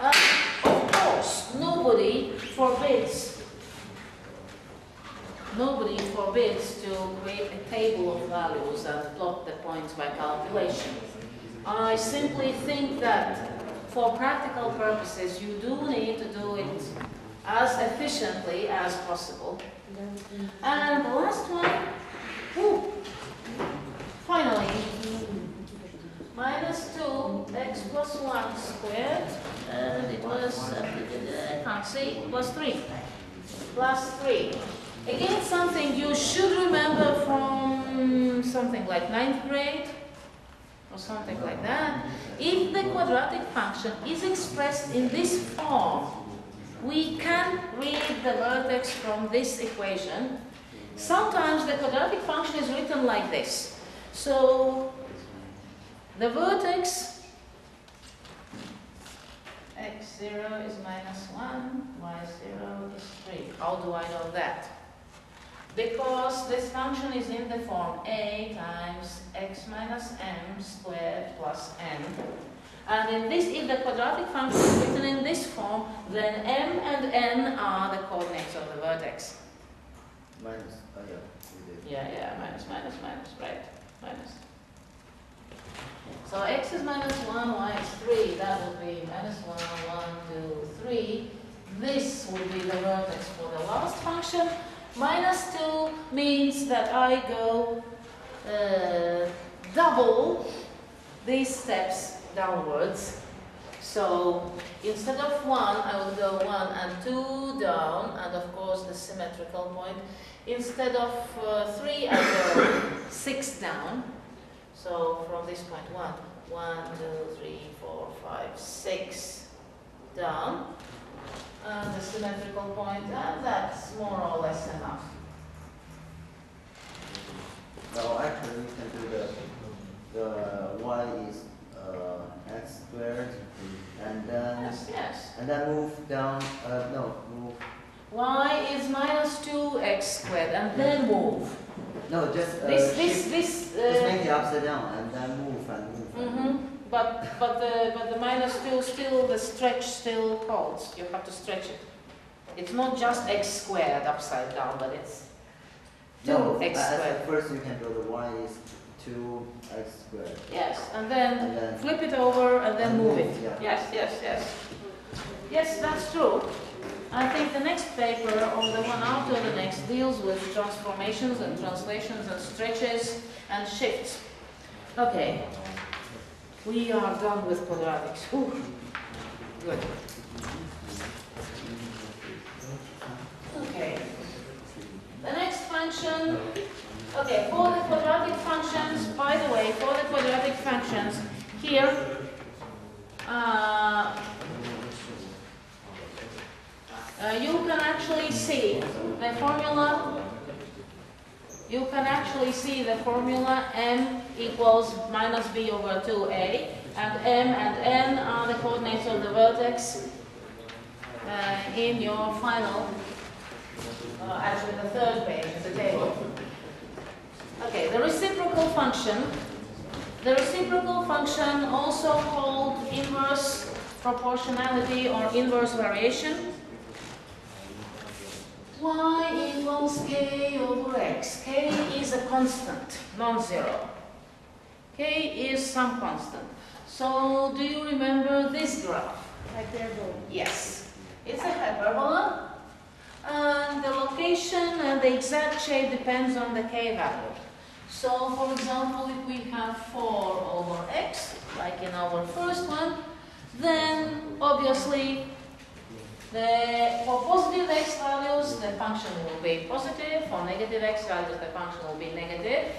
Of course, nobody forbids to create a table of values and plot the points by calculation. I simply think that for practical purposes you do need to do it as efficiently as possible. And the last one, finally, minus 2x plus 1 squared, and it was, I can't see, plus 3. Plus 3. Again, something you should remember from something like 9th grade, or something like that. If the quadratic function is expressed in this form, we can read the vertex from this equation. Sometimes the quadratic function is written like this. So the vertex x0 is minus 1, y0 is 3. How do I know that? Because this function is in the form a times x minus m squared plus n. And in this, if the quadratic function is written in this form, then m and n are the coordinates of the vertex. Minus, Yeah, minus, right, minus. So x is minus 1, y is 3, that would be minus 1, 1, 2, 3. This would be the vertex for the last function. Minus 2 means that I go double these steps downwards. So instead of 1, I will go 1 and 2 down, and of course the symmetrical point. Instead of 3, I go 6 down. So from this point 1, 1, 2, 3, 4, 5, 6 down. And the symmetrical point, and that's more or less enough. No, actually, we can do the y is x squared, and then Yes. and then move down. Move. Y is minus 2x squared, and then move. No, just This. just make it upside down, and then move and move. Mm-hmm. But the minus 2 still, the stretch still holds. You have to stretch it. It's not just x squared upside down, but it's 2x squared. First you can do the y is 2x squared. Yes, and then And then flip it over and then move it. yeah. Yes. Yes, that's true. I think the next paper, or the one after the next, deals with transformations and translations and stretches and shifts. Okay. We are done with quadratics. Ooh. Good. Okay. The next function. Okay, for the quadratic functions, by the way, for the quadratic functions, here, you can actually see the formula. You can actually see the formula m equals minus b over 2a, and m and n are the coordinates of the vertex in your final, actually the third page of the table. Okay, the reciprocal function. The reciprocal function, also called inverse proportionality or inverse variation. Y equals k over x. K is a constant, non-zero. K is some constant. So, do you remember this graph? Hyperbola. Yes, it's a hyperbola. And the location and the exact shape depends on the k value. So, for example, if we have 4 over x, like in our first one, then obviously for positive x values, the function will be positive. For negative x values, the function will be negative.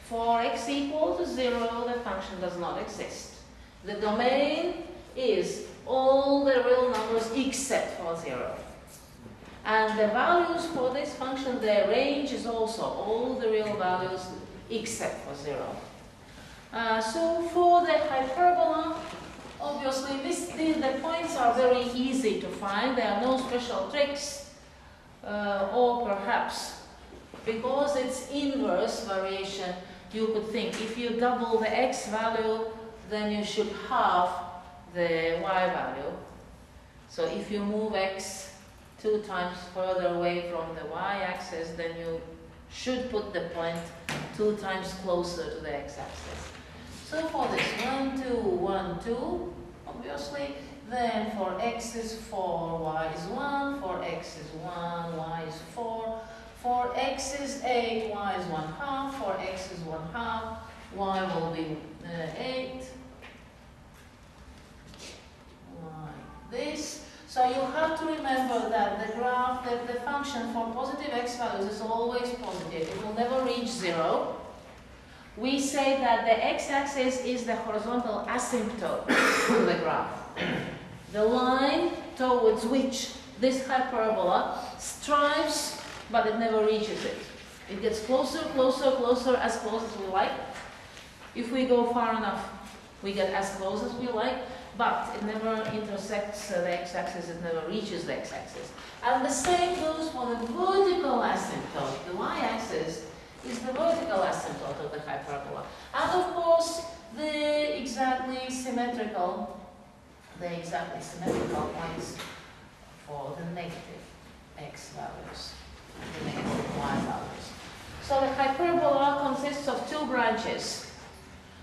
For x equal to 0, the function does not exist. The domain is all the real numbers except for 0. And the values for this function, their range is also all the real values except for 0. So for the hyperbola, obviously the points are very easy to find. There are no special tricks, or perhaps because it's inverse variation, you could think if you double the x value, then you should halve the y value. So if you move x 2 times further away from the y-axis, then you should put the point 2 times closer to the x-axis. So for this 1, 2, 1, 2, obviously, then for x is 4, y is 1, for x is 1, y is 4, for x is 8, y is 1 half, for x is 1 half, y will be 8, like this. So you have to remember that the graph, that the function for positive x values is always positive. It will never reach 0. We say that the x-axis is the horizontal asymptote of the graph. The line towards which this hyperbola strives, but it never reaches it. It gets closer, closer, closer, as close as we like. If we go far enough, we get as close as we like. But it never intersects the x-axis, it never reaches the x-axis. And the same goes for the vertical asymptote. The y-axis is the vertical asymptote of the hyperbola. And of course, the exactly symmetrical points for the negative x values and the negative y values. So the hyperbola consists of 2 branches.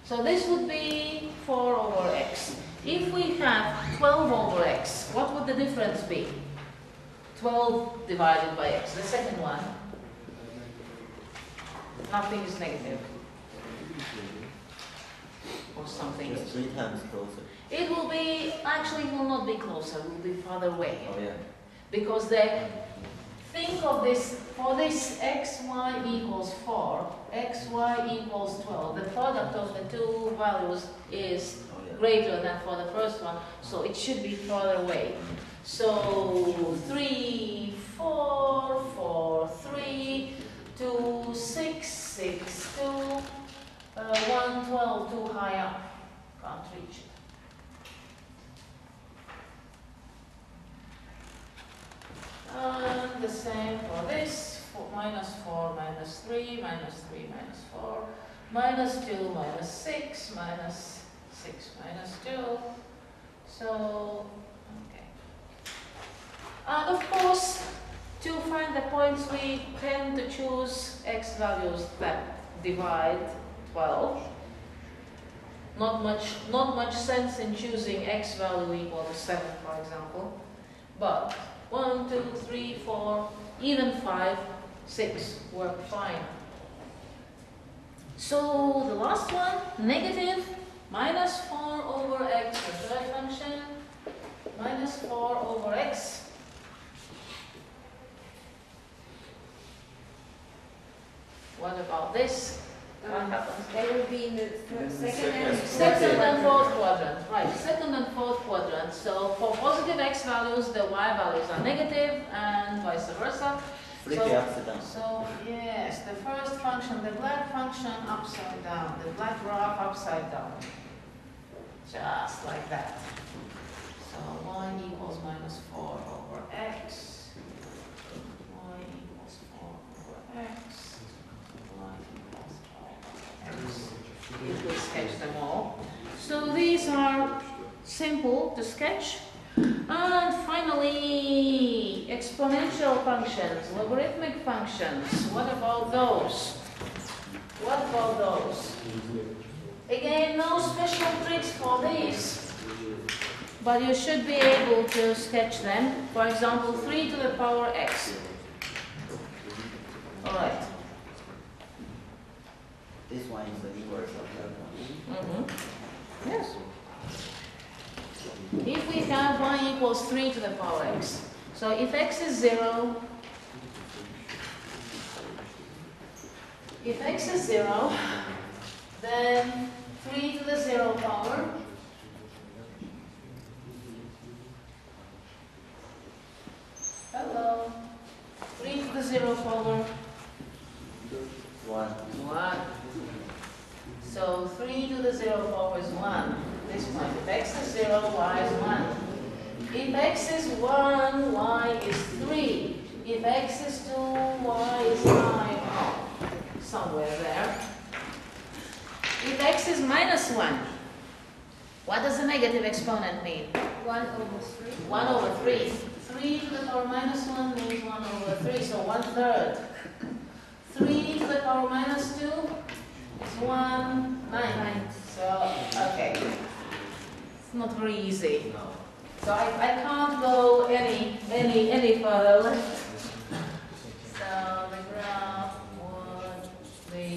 So this would be 4 over x. If we have 12 over x, what would the difference be? 12 divided by x. The second one, nothing is negative. Or something. It's 3 times closer. It will be, actually it will not be closer, it will be farther away. Oh yeah. Because think of this, for this xy equals 4, xy equals 12. The product of the 2 values is greater than for the first one, so it should be further away. So 3, 4, 4, 3, 2, 6, 6, 2, 1, 12, too high up, can't reach it. And the same for this, minus 4, minus 3, minus 3, minus 4, minus 2, minus 6, minus 6, minus 2, so, okay. And of course, to find the points, we tend to choose x values that divide 12. Not much sense in choosing x value equal to 7, for example, but 1, 2, 3, 4, even 5, 6 work fine. So the last one, negative, minus 4 over x, the third function, minus 4 over x. What about this? What happens? They will be in the second Second and fourth quadrant, right, second and fourth quadrant. So for positive x values, the y values are negative and vice versa. Flip it upside down. So yes, the first function, the black function upside down, the black graph upside down. Just like that. So y equals minus 4 over x. Y equals 4 over x. Y equals 4 over x. If we sketch them all. So these are simple to sketch. And finally, exponential functions, logarithmic functions. What about those? What about those? Again, no special tricks for these. but you should be able to sketch them. For example, 3 to the power x. All right. This one is the inverse of that one. Yes. If we have y equals 3 to the power x, so if x is 0, then 3 to the 0 power hello, 3 to the 0 power 1. 1. So 3 to the 0 power is 1. This point, if x is 0, y is 1. If x is 1, y is 3. If x is 2, y is 9. Somewhere there. If x is minus 1, what does the negative exponent mean? 1 over 3. 1 over 3. 3 to the power minus 1 means 1 over 3, so 1/3. 3 to the power minus 2 is 1, 9. So, okay. It's not very easy. So I can't go any further left. So the graph would be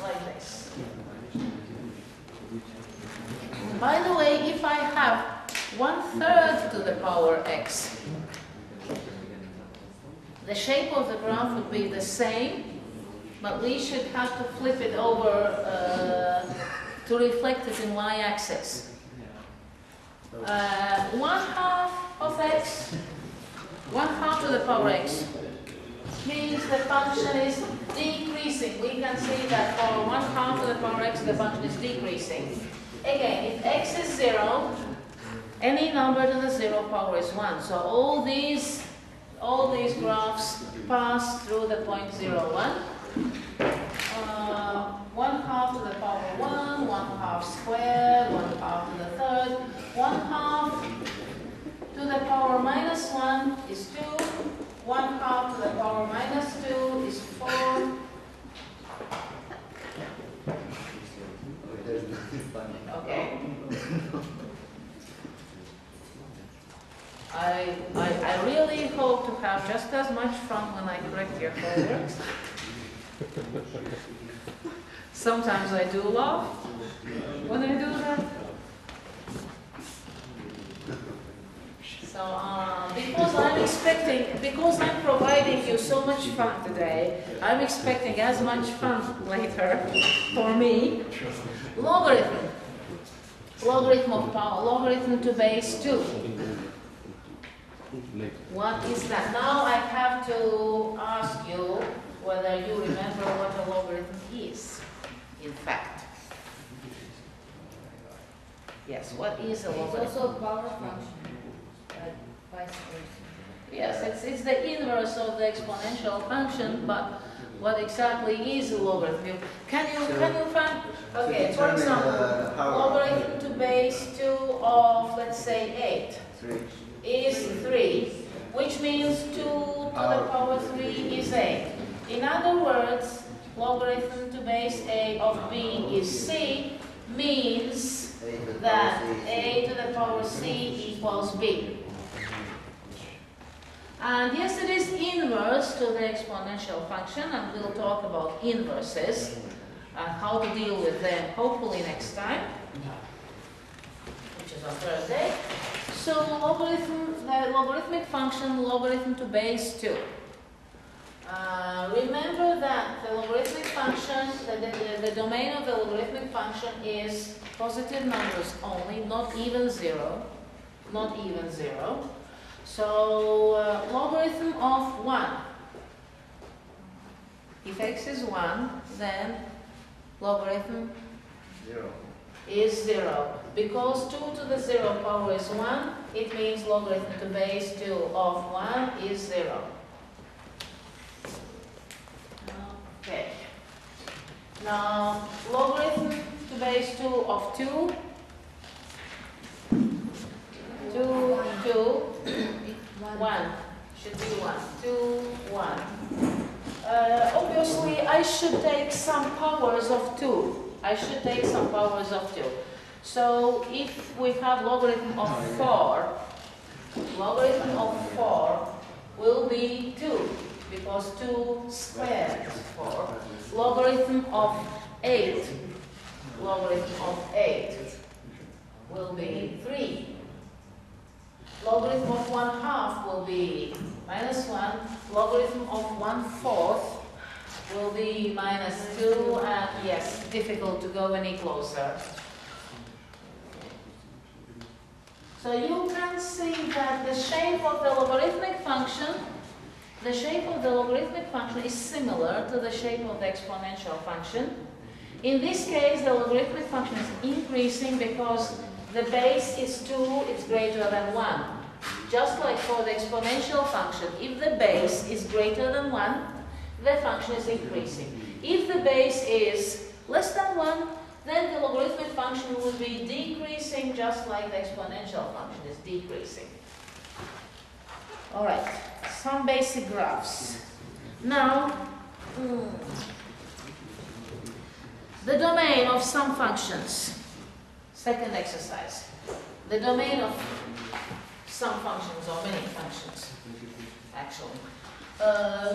like this. By the way, if I have 1/3 to the power x, the shape of the graph would be the same, but we should have to flip it over to reflect it in y-axis. 1/2 of x, 1/2 to the power x means the function is decreasing. We can see that for 1/2 to the power x, the function is decreasing. Again, if x is 0, any number to the 0 power is 1. So all these graphs pass through the point 0, 1. 1/2 to the power 1, 1/2 squared, 1/2 to the third, 1/2 to the power minus 1 is 2, 1/2 to the power minus 2 is 4. There's nothing funny. Okay. I really hope to have just as much fun when I correct your homework. Sometimes I do laugh when I do that. So because I'm providing you so much fun today, I'm expecting as much fun later for me. Logarithm of power, logarithm to base 2. What is that? Now I have to ask you whether you remember what a logarithm is, in fact. Yes, what is a It's logarithm? also a power function. Vice versa. Yes, it's the inverse of the exponential function, but what exactly is a logarithm? Can you find? Okay, for example, logarithm to base 2 of, let's say, 8 3. is 3, which means 2 to the power 3 is 8. In other words, logarithm to base a of b is c means that a to the power c equals b. And yes, it is inverse to the exponential function, and we'll talk about inverses and how to deal with them hopefully next time, which is on Thursday. So the logarithmic function, logarithm to base 2. Remember that the logarithmic function, the domain of the logarithmic function is positive numbers only, not even 0. Not even 0. So logarithm of 1. If x is 1, then logarithm 0. is 0. Because 2 to the 0 power is 1, it means logarithm to base 2 of 1 is 0. Okay. Now, logarithm to base 2 of 2. 1. Should be 1. 2, 1. Obviously, I should take some powers of 2. So if we have logarithm of 4, logarithm of 4 will be 2, because 2 squared is 4. Logarithm of 8, logarithm of 8 will be 3. Logarithm of 1/2 will be -1. Logarithm of 1/4 will be -2, and yes, difficult to go any closer. So you can see that the shape of the logarithmic function, is similar to the shape of the exponential function. In this case, the logarithmic function is increasing because the base is 2, it's greater than 1. Just like for the exponential function, if the base is greater than 1, the function is increasing. If the base is less than 1, then the logarithmic function will be decreasing, just like the exponential function is decreasing. All right, some basic graphs. Now, the domain of some functions. Second exercise. The domain of some functions, or many functions, actually.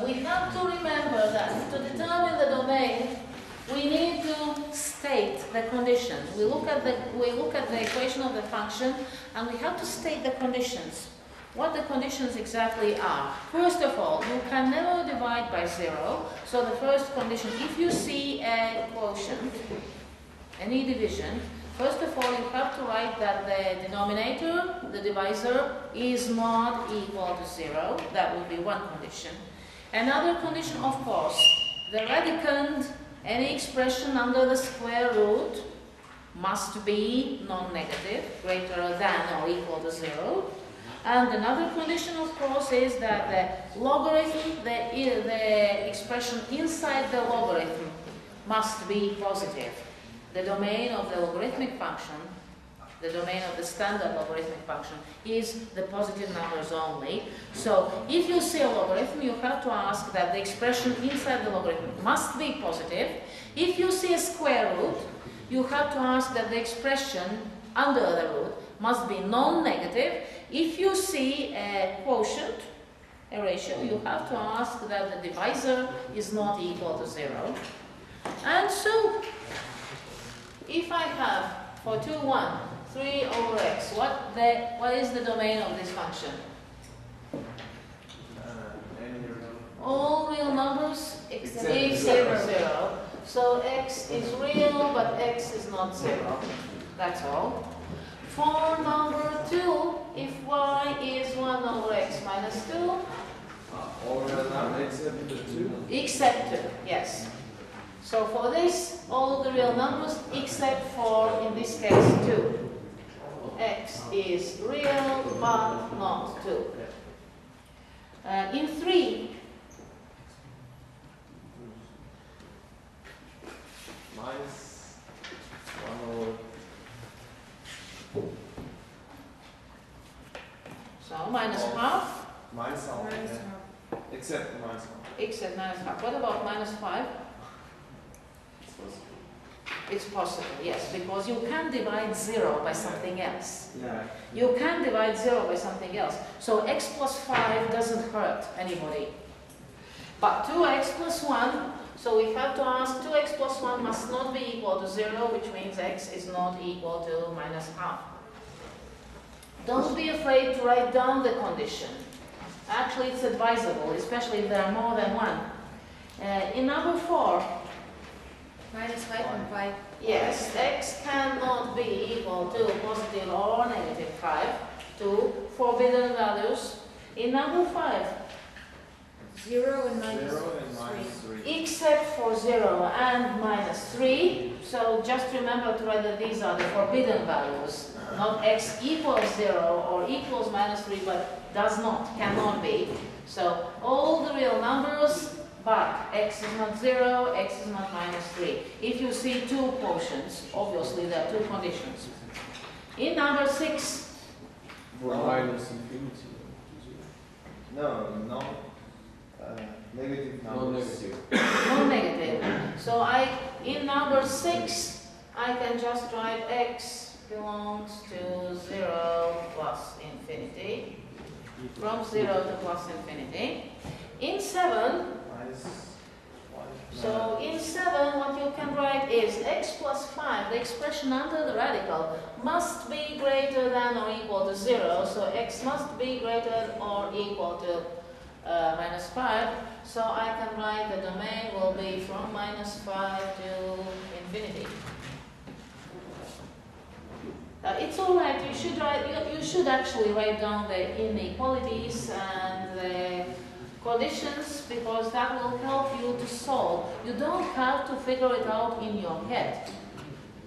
We have to remember that to determine the domain, we need to state the conditions. We look at the equation of the function, and we have to state the conditions. What the conditions exactly are. First of all, you can never divide by 0. So the first condition, if you see a quotient, any division, first of all, you have to write that the denominator, the divisor, is not equal to 0. That will be one condition. Another condition, of course, the radicand, any expression under the square root, must be non-negative, greater than or equal to 0. And another condition, of course, is that the logarithm, the expression inside the logarithm, must be positive. The domain of the logarithmic function, the domain of the standard logarithmic function, is the positive numbers only. So if you see a logarithm, you have to ask that the expression inside the logarithm must be positive. If you see a square root, you have to ask that the expression under the root must be non-negative. If you see a quotient, a ratio, you have to ask that the divisor is not equal to 0. And so, if I have for 2, 1, 3 over x, what is the domain of this function? All real numbers except 0. So x is real, but x is not 0. That's all. For number 2, if y is 1 over x minus 2. All real numbers except the 2? Except 2, yes. So for this, all the real numbers except for, in this case, 2. X is real, but not 2. In 3, minus 1 over. so minus half, Minus half. Yeah. Except minus half. except minus half. What about minus 5? It's possible, yes, because you can divide 0 by something else. Yeah. You can divide 0 by something else. So x plus 5 doesn't hurt anybody. But 2x plus 1, so we have to ask 2x plus 1 must not be equal to 0, which means x is not equal to minus half. Don't be afraid to write down the condition. Actually, it's advisable, especially if there are more than one. In number 4, Minus 5 and 5. yes, x cannot be equal to positive or negative 5, two forbidden values. In number 5, 0 and minus 0 and minus 3. except for 0 and minus 3. So just remember to write that these are the forbidden values. Not x equals 0 or equals minus 3, but does not, cannot be. So all the real numbers, but x is not 0, x is not minus 3. If you see two quotients, obviously there are two conditions. In number 6, For minus infinity. No, negative numbers. Non-negative. no negative. So in number 6, I can just write x belongs to 0 plus infinity, from 0 to plus infinity. In 7, so in 7 what you can write is x plus 5, the expression under the radical, must be greater than or equal to 0, so x must be greater or equal to minus 5, so I can write the domain will be from minus 5 to infinity. It's alright, you should actually write down the inequalities and the conditions, because that will help you to solve. You don't have to figure it out in your head.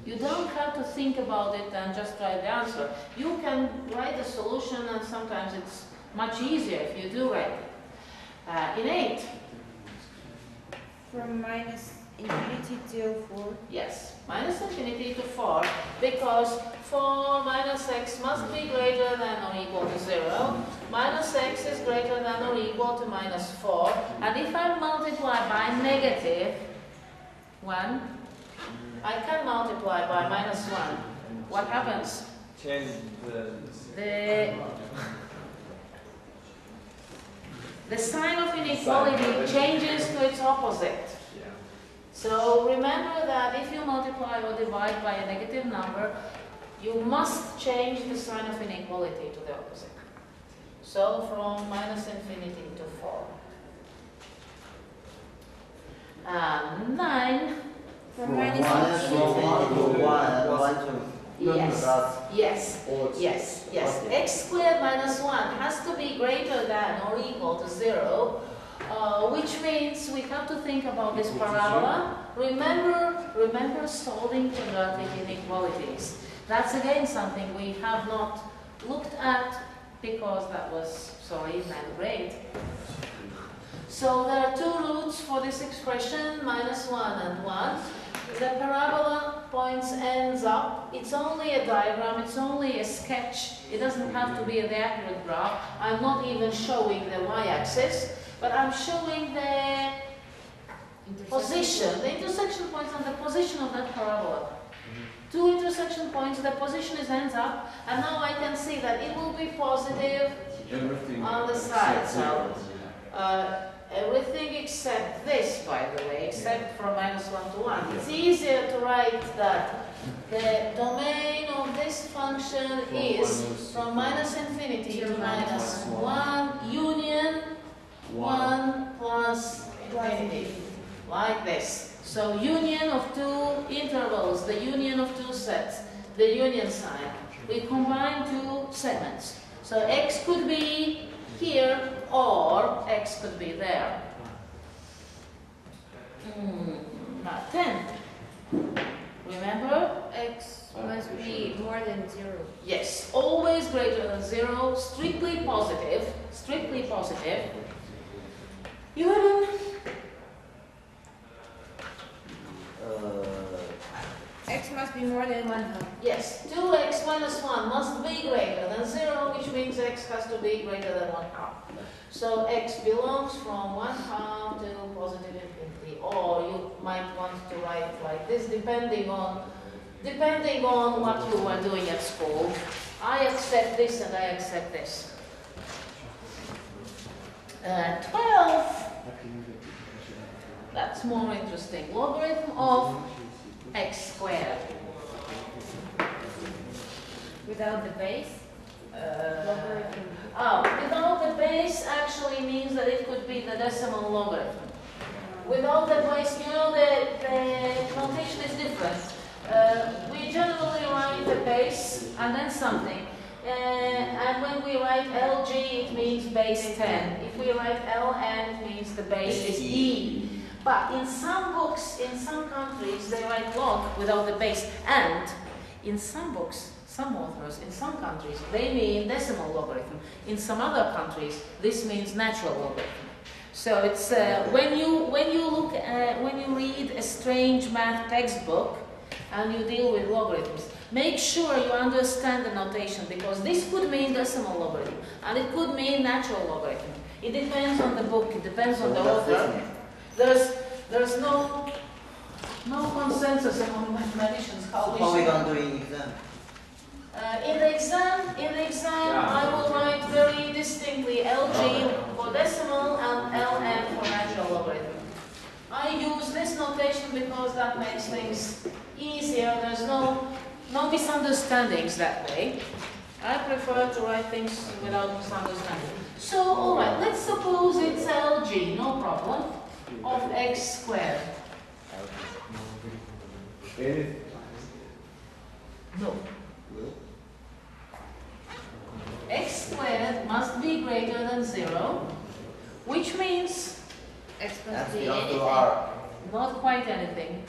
You don't have to think about it and just write the answer. You can write the solution, and sometimes it's much easier if you do write it. In 8. From minus infinity to 4. Yes, minus infinity to 4, because 4 minus x must be greater than or equal to 0. Minus x is greater than or equal to minus 4. And if I multiply by negative 1, I can multiply by minus 1. What happens? Change The sign of inequality changes to its opposite. So remember that if you multiply or divide by a negative number, you must change the sign of inequality to the opposite. So from minus infinity to 4. 9. From minus minus infinity. 1 to 1 to Yes, plus yes, yes, yes. X squared minus 1 has to be greater than or equal to 0, which means we have to think about this parabola. Remember solving quadratic inequalities. That's again something we have not looked at because that was, sorry, 9th grade. So there are two roots for this expression, minus 1 and 1. The parabola points ends up. It's only a diagram, it's only a sketch. It doesn't have to be the accurate graph. I'm not even showing the y-axis, but I'm showing the position, the intersection points and the position of that parabola. Two intersection points, the position is ends up, and now I can see that it will be positive Everything on the side. So everything except this, by the way, except from minus 1 to 1. It's easier to write that the domain of this function is from minus infinity to minus 1 union 1 plus infinity, like this. So union of two intervals, the union of two sets, the union sign. We combine two segments. So x could be here or x could be there. Now 10. Remember? X must be more than 0. Yes, always greater than 0, strictly positive, strictly positive. 11. X must be more than 1/2. Yes, 2x minus 1 must be greater than 0, which means x has to be greater than 1/2. So x belongs from 1/2 to positive infinity, or you might want to write like this, depending on what you are doing at school. I accept this and I accept this. 12. That's more interesting. Logarithm of x squared. Without the base? Logarithm. Without the base actually means that it could be the decimal logarithm. Without the base, you know, the notation is different. We generally write the base and then something. And when we write LG, it means base 10. If we write LN, it means the base is E. But in some books, in some countries, they write log without the base. And in some books, some authors, in some countries, they mean decimal logarithm. In some other countries, this means natural logarithm. So it's when you read a strange math textbook and you deal with logarithms, make sure you understand the notation, because this could mean decimal logarithm and it could mean natural logarithm. It depends on the book. It depends on the author. There's no consensus among mathematicians how we gonna do in exam? In the exam, I will write very distinctly LG for decimal and LN for natural logarithm. I use this notation because that makes things easier. There's no misunderstandings that way. I prefer to write things without misunderstanding. So, all right, let's suppose it's LG, no problem, of x squared. No. X squared must be greater than 0, which means X X must be belongs to anything. R. not quite anything,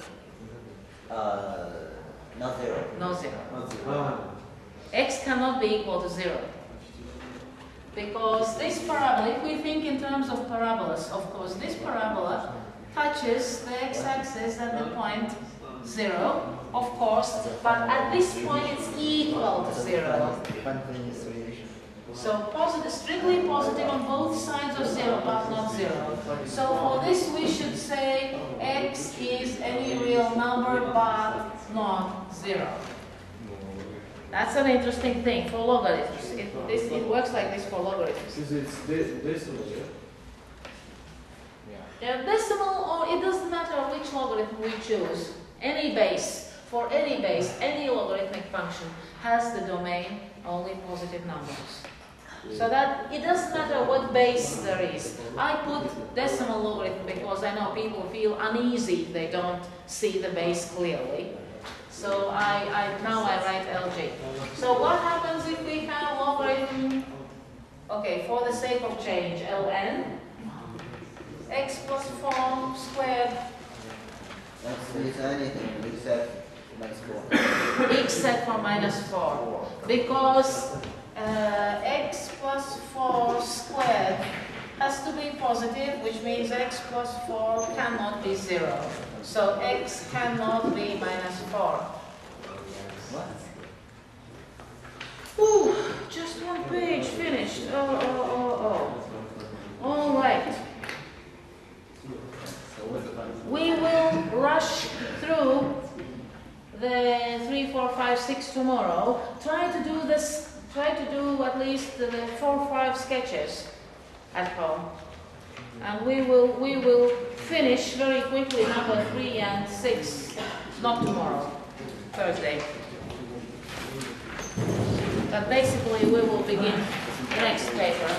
Not 0. no 0. X cannot be equal to 0. Because this parabola, if we think in terms of parabolas, of course, this parabola touches the x-axis at the point 0, of course, but at this point it's equal to 0. So positive, strictly positive on both sides of 0, but not 0. So for this we should say x is any real number, but not 0. That's an interesting thing for logarithms. It works like this for logarithms. Since it's decimal, Yeah, decimal, or it doesn't matter which logarithm we choose. Any base, for any base, any logarithmic function has the domain only positive numbers. So that it doesn't matter what base there is. I put decimal logarithm because I know people feel uneasy if they don't see the base clearly. So now I write LG. So what happens if we have logarithm, okay, for the sake of change, ln, x plus 4 squared. X is anything except -4. Except for -4. Because x plus 4 squared has to be positive, which means x plus 4 cannot be 0. So x cannot be -4. What? Ooh, just one page finished. Oh. All right. We will rush through the 3, 4, 5, 6 tomorrow. Try to do this. Try to do at least the 4 or 5 sketches at home, and we will finish very quickly number 3 and 6. Not tomorrow, Thursday. But basically, we will begin the next paper.